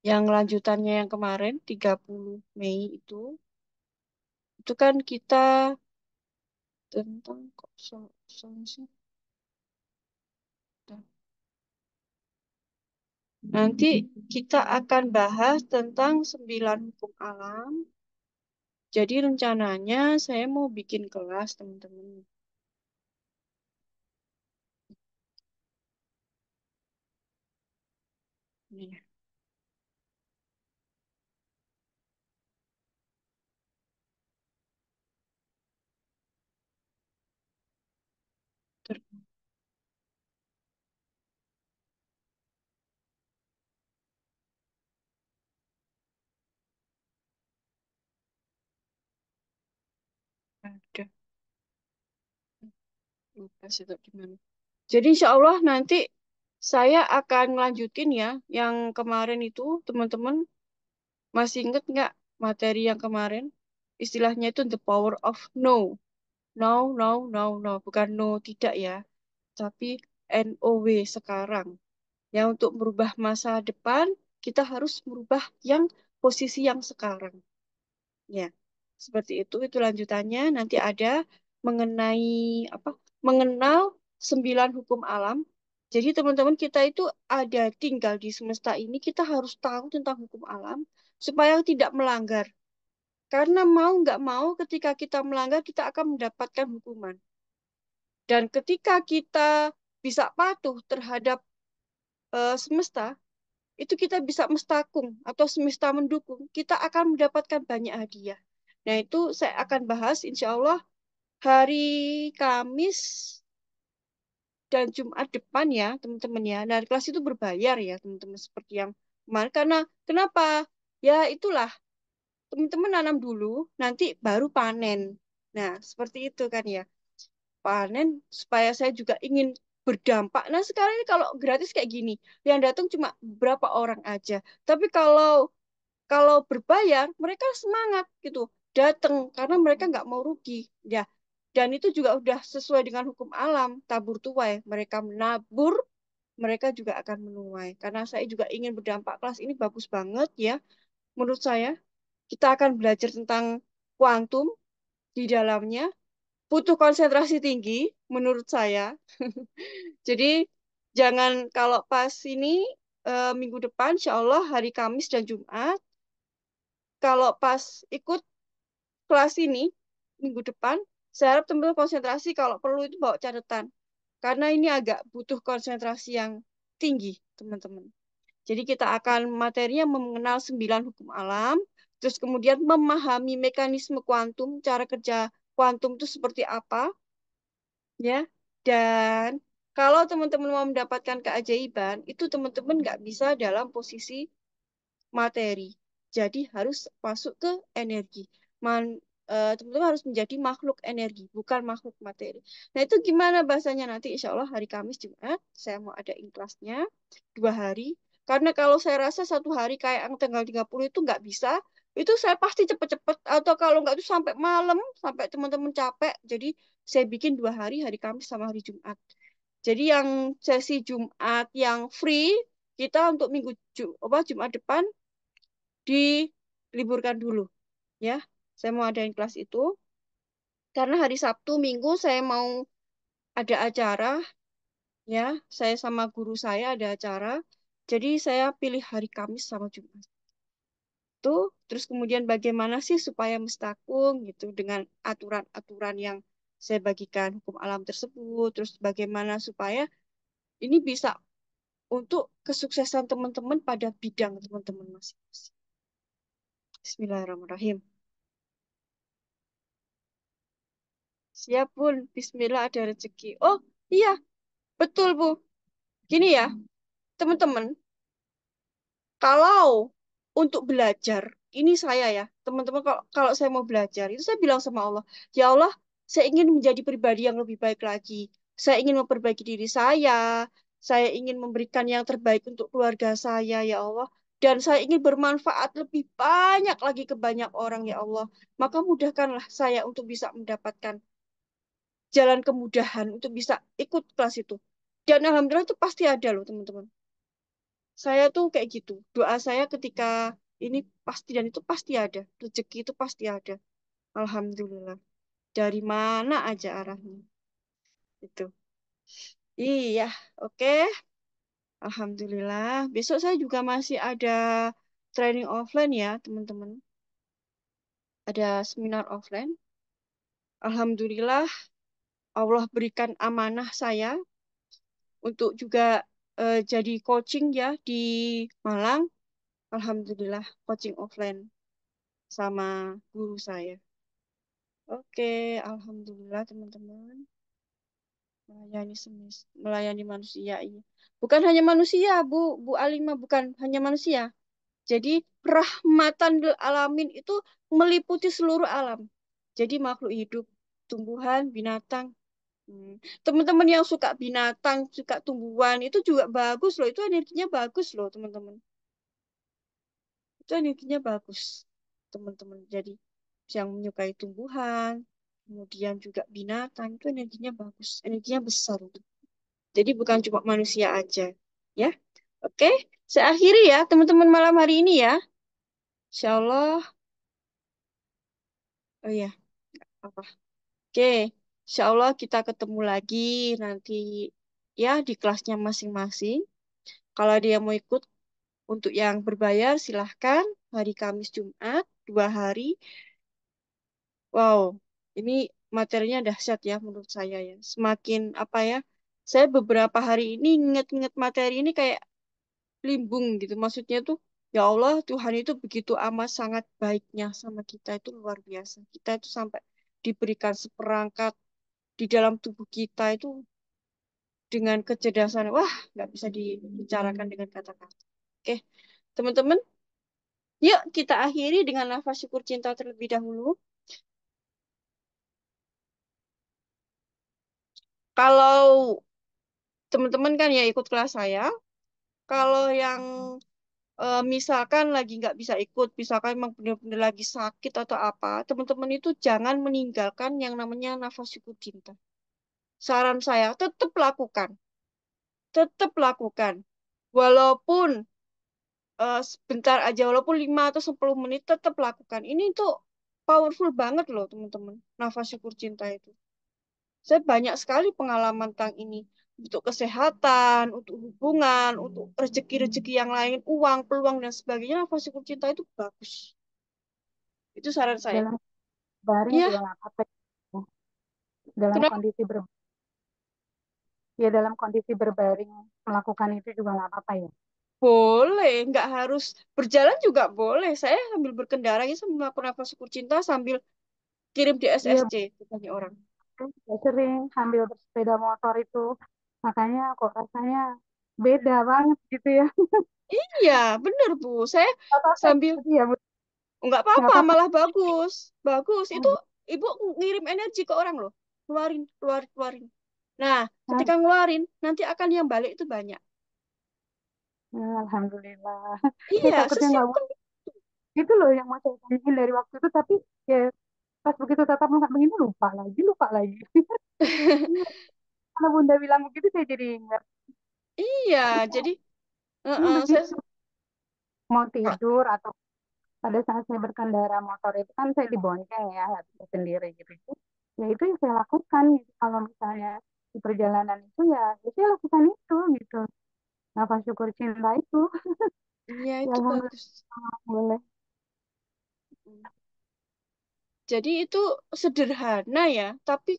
Speaker 1: Yang lanjutannya yang kemarin, 30 Mei itu kan kita tentang kok sih. Nanti kita akan bahas tentang 9 hukum alam. Jadi rencananya saya mau bikin kelas, teman-teman. Nih, ter- ada. Lupa sih tuh di mana. Jadi insya Allah nanti saya akan melanjutin ya yang kemarin itu teman-teman masih inget nggak materi yang kemarin? Istilahnya itu the power of no. No, no, no, no. Bukan no tidak ya. Tapi NOW sekarang. Ya untuk merubah masa depan kita harus merubah yang posisi yang sekarang. Ya, seperti itu lanjutannya. Nanti ada mengenai apa? Mengenal 9 hukum alam. Jadi teman-teman kita itu ada tinggal di semesta ini, kita harus tahu tentang hukum alam supaya tidak melanggar. Karena mau nggak mau ketika kita melanggar kita akan mendapatkan hukuman. Dan ketika kita bisa patuh terhadap semesta, itu kita bisa mestakung atau semesta mendukung, kita akan mendapatkan banyak hadiah. Nah, itu saya akan bahas insya Allah hari Kamis dan Jumat depan ya, teman-teman ya. Nah, kelas itu berbayar ya, teman-teman, seperti yang kemarin. Karena kenapa? Ya, itulah. Teman-teman nanam dulu, nanti baru panen. Nah, seperti itu kan ya. Panen supaya saya juga ingin berdampak. Nah, sekarang ini kalau gratis kayak gini, yang datang cuma berapa orang aja. Tapi kalau kalau berbayar, mereka semangat gitu datang karena mereka nggak mau rugi. Ya, dan itu juga udah sesuai dengan hukum alam, tabur tuai. Mereka menabur, mereka juga akan menuai. Karena saya juga ingin berdampak, kelas ini bagus banget ya. Menurut saya, kita akan belajar tentang kuantum di dalamnya. Butuh konsentrasi tinggi, menurut saya. Jadi jangan kalau pas ini minggu depan, insya Allah hari Kamis dan Jumat, kalau pas ikut kelas ini minggu depan, saya harap teman-teman konsentrasi kalau perlu itu bawa catatan. Karena ini agak butuh konsentrasi yang tinggi, teman-teman. Jadi kita akan materinya mengenal 9 hukum alam, terus kemudian memahami mekanisme kuantum, cara kerja kuantum itu seperti apa, ya. Dan kalau teman-teman mau mendapatkan keajaiban, itu teman-teman nggak bisa dalam posisi materi. Jadi harus masuk ke energi. Teman-teman harus menjadi makhluk energi, bukan makhluk materi. Nah itu gimana bahasanya nanti insya Allah hari Kamis Jumat saya mau ada kelasnya 2 hari. Karena kalau saya rasa 1 hari kayak yang tanggal 30 itu nggak bisa, itu saya pasti cepet-cepet atau kalau nggak itu sampai malam, sampai teman-teman capek. Jadi saya bikin 2 hari, hari Kamis sama hari Jumat. Jadi yang sesi Jumat yang free kita untuk Jumat depan diliburkan dulu ya. Saya mau adain kelas itu karena hari Sabtu Minggu saya mau ada acara ya. Saya sama guru saya ada acara. Jadi saya pilih hari Kamis sama Jumat. Tuh, terus kemudian bagaimana sih supaya mestakum gitu dengan aturan-aturan yang saya bagikan hukum alam tersebut. Terus bagaimana supaya ini bisa untuk kesuksesan teman-teman pada bidang teman-teman masing-masing. Bismillahirrahmanirrahim. Siap, Bun. Bismillah ada rezeki. Oh, iya, betul, Bu. Gini ya, teman-teman, kalau untuk belajar, ini saya ya, teman-teman, kalau saya mau belajar, itu saya bilang sama Allah, ya Allah, saya ingin menjadi pribadi yang lebih baik lagi. Saya ingin memperbaiki diri saya ingin memberikan yang terbaik untuk keluarga saya, ya Allah. Dan saya ingin bermanfaat lebih banyak lagi ke banyak orang, ya Allah. Maka mudahkanlah saya untuk bisa mendapatkan jalan kemudahan untuk bisa ikut kelas itu. Dan alhamdulillah itu pasti ada loh teman-teman. Saya tuh kayak gitu. Doa saya ketika ini pasti dan itu pasti ada. Rezeki itu pasti ada. Alhamdulillah. Dari mana aja arahnya. Itu. Iya, oke. Alhamdulillah. Besok saya juga masih ada training offline ya, teman-teman. Ada seminar offline. Alhamdulillah Allah berikan amanah saya untuk juga jadi coaching ya di Malang. Alhamdulillah coaching offline sama guru saya. Oke, alhamdulillah teman-teman melayani manusia ini. Bukan hanya manusia, Bu Alima, bukan hanya manusia. Jadi rahmatan lil alamin itu meliputi seluruh alam. Jadi makhluk hidup, tumbuhan, binatang. Hmm. Teman-teman yang suka binatang, suka tumbuhan, itu juga bagus loh. Itu energinya bagus loh, teman-teman. Itu energinya bagus, teman-teman. Jadi yang menyukai tumbuhan, kemudian juga binatang, itu energinya bagus. Energinya besar itu. Jadi bukan cuma manusia aja. Ya, oke. Saya akhiri ya, teman-teman malam hari ini ya. Insya Allah. Oh iya, apa? Oke. Insya Allah kita ketemu lagi nanti ya di kelasnya masing-masing. Kalau dia mau ikut untuk yang berbayar, silahkan. Hari Kamis Jumat, 2 hari. Wow, ini materinya dahsyat ya menurut saya ya. Semakin apa ya, saya beberapa hari ini inget-inget materi ini kayak limbung gitu. Maksudnya tuh, ya Allah, Tuhan itu begitu amat sangat baiknya sama kita itu luar biasa. Kita itu sampai diberikan seperangkat di dalam tubuh kita itu dengan kecerdasan. Wah, nggak bisa dibicarakan dengan kata-kata. Oke, teman-teman, yuk kita akhiri dengan nafas syukur cinta terlebih dahulu. Kalau teman-teman kan ya ikut kelas saya. Kalau yang misalkan lagi nggak bisa ikut, misalkan emang benar-benar lagi sakit atau apa, teman-teman itu jangan meninggalkan yang namanya nafas syukur cinta. Saran saya tetap lakukan. Walaupun sebentar aja, walaupun 5 atau 10 menit, tetap lakukan. Ini tuh powerful banget loh teman-teman, nafas syukur cinta itu. Saya banyak sekali pengalaman tentang ini. Untuk kesehatan, untuk hubungan, untuk rezeki-rezeki yang lain, uang, peluang, dan sebagainya, nafas syukur cinta itu bagus. Itu saran saya.
Speaker 3: Dalam baring
Speaker 1: Iya,
Speaker 3: juga nggak apa-apa. Dalam
Speaker 1: kenapa?
Speaker 3: kondisi ya dalam kondisi berbaring melakukan itu juga nggak apa-apa ya.
Speaker 1: Boleh, nggak harus berjalan juga boleh. Saya sambil berkendara ya, sambil melakukan nafas syukur cinta, sambil kirim di
Speaker 3: Iya,
Speaker 1: SSC, banyak orang.
Speaker 3: saya sering sambil bersepeda motor itu. Makanya kok rasanya beda banget gitu ya.
Speaker 1: Iya, bener Bu. Saya
Speaker 3: Nggak apa-apa
Speaker 1: sambil
Speaker 3: tapi ya Bu.
Speaker 1: nggak
Speaker 3: Nggak
Speaker 1: apa-apa,
Speaker 3: apa-apa.
Speaker 1: malah bagus. Bagus.
Speaker 3: Oh,
Speaker 1: Itu
Speaker 3: gitu.
Speaker 1: ibu ngirim energi ke orang loh. Keluarin, keluarin, keluarin. Nah,
Speaker 3: Nah,
Speaker 1: ketika ngeluarin, nanti akan yang balik itu banyak.
Speaker 3: ya, alhamdulillah. Saya
Speaker 1: Iya,
Speaker 3: takutnya nggak
Speaker 1: sesimpel itu.
Speaker 3: itu loh yang mau saya tanyain dari waktu itu. Tapi ya pas begitu tatap muka begini lupa lagi, lupa lagi. Iya, kalau Bunda bilang begitu saya jadi ingat.
Speaker 1: Iya,
Speaker 3: Tapi
Speaker 1: jadi
Speaker 3: ini
Speaker 1: saya
Speaker 3: begitu mau tidur atau pada saat saya berkendara motor itu kan saya dibonceng ya, nggak bisa sendiri gitu. Ya itu yang saya lakukan gitu. Kalau misalnya di perjalanan itu ya saya lakukan itu gitu. Nafas syukur cinta itu.
Speaker 1: iya
Speaker 3: Ya
Speaker 1: itu bagus.
Speaker 3: alhamdulillah boleh.
Speaker 1: Jadi itu sederhana ya, tapi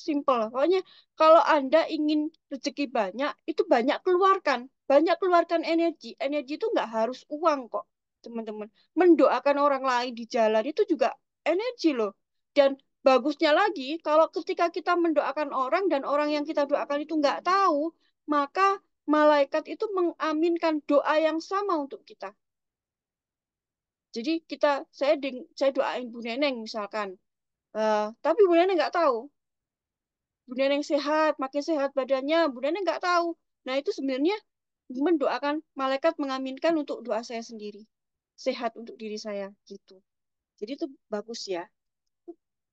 Speaker 1: simpel. Pokoknya kalau Anda ingin rezeki banyak, itu banyak keluarkan. Banyak keluarkan energi. Energi itu nggak harus uang kok, teman-teman. Mendoakan orang lain di jalan itu juga energi loh. Dan bagusnya lagi, kalau ketika kita mendoakan orang dan orang yang kita doakan itu nggak tahu, maka malaikat itu mengaminkan doa yang sama untuk kita. Jadi saya doain Bu Neneng misalkan. Tapi Bu Neneng nggak tahu. Bu Neneng sehat, makin sehat badannya. Bu Neneng nggak tahu. Nah itu sebenarnya mendoakan malaikat mengaminkan untuk doa saya sendiri. Sehat untuk diri saya gitu. Jadi itu bagus ya.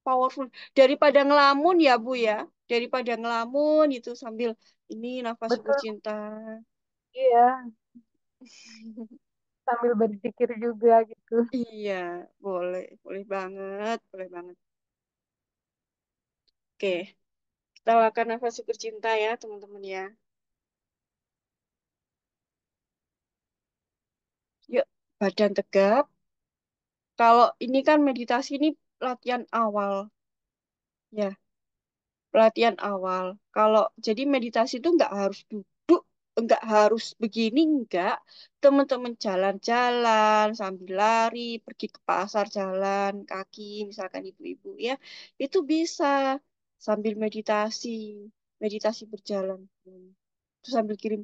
Speaker 1: Powerful. Daripada ngelamun ya Bu ya. Daripada ngelamun itu sambil ini nafas syukur
Speaker 3: Betul,
Speaker 1: cinta.
Speaker 3: iya. Sambil berzikir juga gitu.
Speaker 1: Iya, boleh. Boleh banget. Boleh banget. Oke, kita lakukan nafas syukur cinta ya teman-teman ya. Yuk, badan tegap. Kalau ini kan meditasi ini latihan awal, ya, pelatihan awal. Kalau jadi meditasi itu nggak harus duduk, nggak harus begini, nggak. Teman-teman jalan-jalan sambil lari, pergi ke pasar jalan kaki, misalkan ibu-ibu ya, itu bisa sambil meditasi, meditasi berjalan. Terus sambil kirim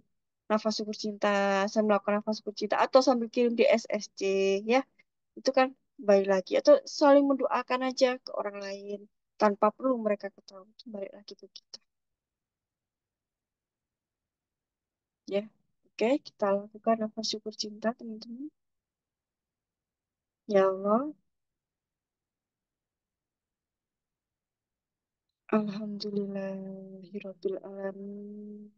Speaker 1: nafas syukur cinta, saya melakukan nafas syukur cinta, atau sambil kirim di SSC, ya itu kan balik lagi atau saling mendoakan aja ke orang lain tanpa perlu mereka ketahui itu balik lagi ke kita ya. Oke, kita lakukan nafas syukur cinta teman-teman. Ya Allah, alhamdulillahirabbil alamin.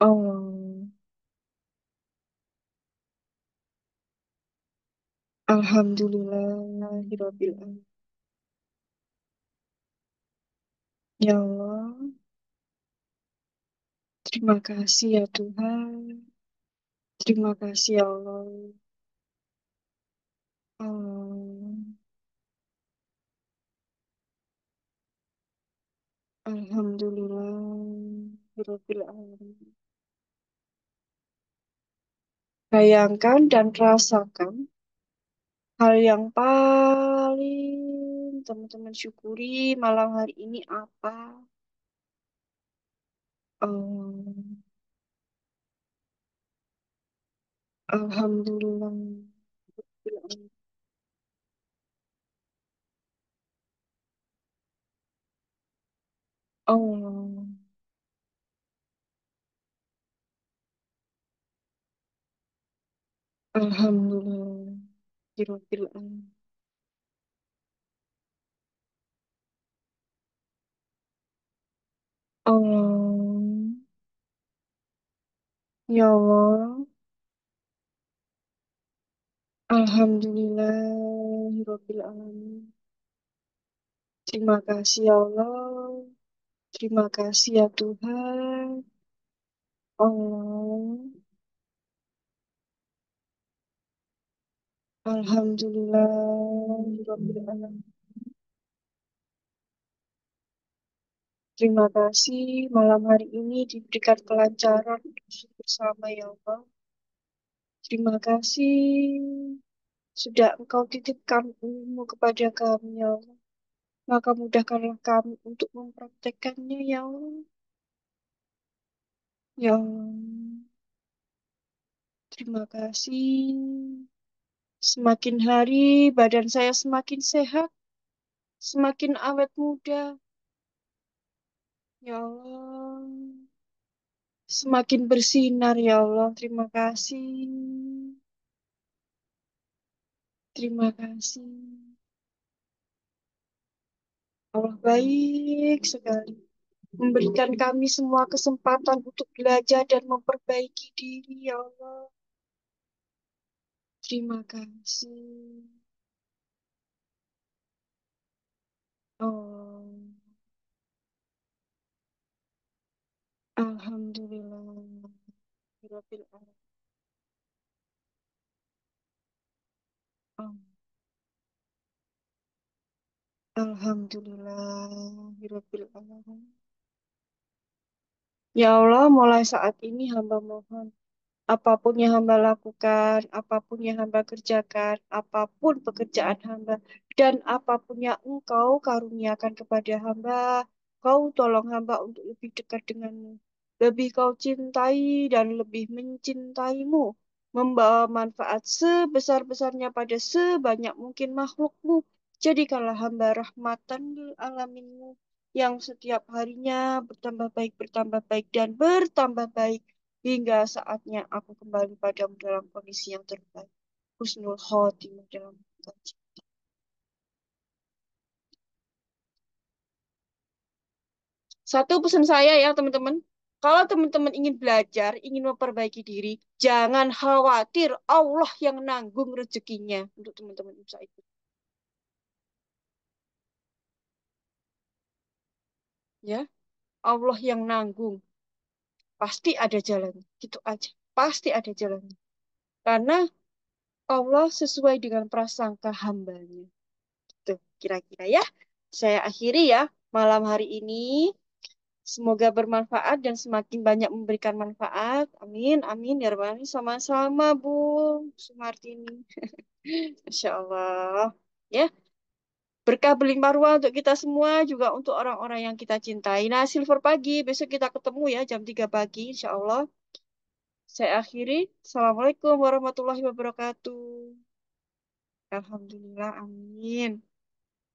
Speaker 1: Oh, alhamdulillahirabbil alamin. Ya Allah, terima kasih ya Tuhan, terima kasih ya Allah. Oh, alhamdulillahirabbil alamin. Bayangkan dan rasakan hal yang paling teman-teman syukuri malam hari ini apa? Oh, Alhamdulillah. Oh, alhamdulillah. Rabbil alamin. Allah, ya Allah, alhamdulillah, Rabbil alamin. Terima kasih ya Allah, terima kasih ya Tuhan. Allah, alhamdulillah, Rabbil alamin. Terima kasih malam hari ini diberikan kelancaran untuk bersama ya Allah. Terima kasih sudah Engkau titipkan ilmu kepada kami ya Allah. Maka mudahkanlah kami untuk mempraktekkannya ya Allah. Ya Allah, terima kasih. Semakin hari badan saya semakin sehat, semakin awet muda. Ya Allah, semakin bersinar ya Allah. Terima kasih. Terima kasih. Allah baik sekali. Memberikan kami semua kesempatan untuk belajar dan memperbaiki diri ya Allah. Terima kasih. Oh, alhamdulillah. Rabbil alamin. Oh, alhamdulillah. Rabbil alamin. Ya Allah, mulai saat ini hamba mohon. Apapun yang hamba lakukan, apapun yang hamba kerjakan, apapun pekerjaan hamba, dan apapun yang engkau karuniakan kepada hamba, kau tolong hamba untuk lebih dekat denganmu. Lebih kau cintai dan lebih mencintaimu. Membawa manfaat sebesar-besarnya pada sebanyak mungkin makhlukmu. Jadikanlah hamba rahmatan lil alaminmu yang setiap harinya bertambah baik, dan bertambah baik hingga saatnya aku kembali padamu dalam kondisi yang terbaik. Husnul khotimah dalam kaji. Satu pesan saya ya teman-teman. Kalau teman-teman ingin belajar, ingin memperbaiki diri, jangan khawatir Allah yang nanggung rezekinya untuk teman-teman bisa itu. Ya, Allah yang nanggung. Pasti ada jalannya. Gitu aja. Pasti ada jalannya. Karena Allah sesuai dengan prasangka hambanya. Gitu kira-kira ya. Saya akhiri ya malam hari ini. Semoga bermanfaat dan semakin banyak memberikan manfaat. Amin, amin. Ya Rabbal Alamin. Sama-sama, Bu Sumartini. Insya Allah. Ya, berkah berlimpah ruah untuk kita semua, juga untuk orang-orang yang kita cintai. Nah, Silver pagi, besok kita ketemu ya, jam 3 pagi, insya Allah. Saya akhiri. Assalamualaikum warahmatullahi wabarakatuh. Alhamdulillah, amin.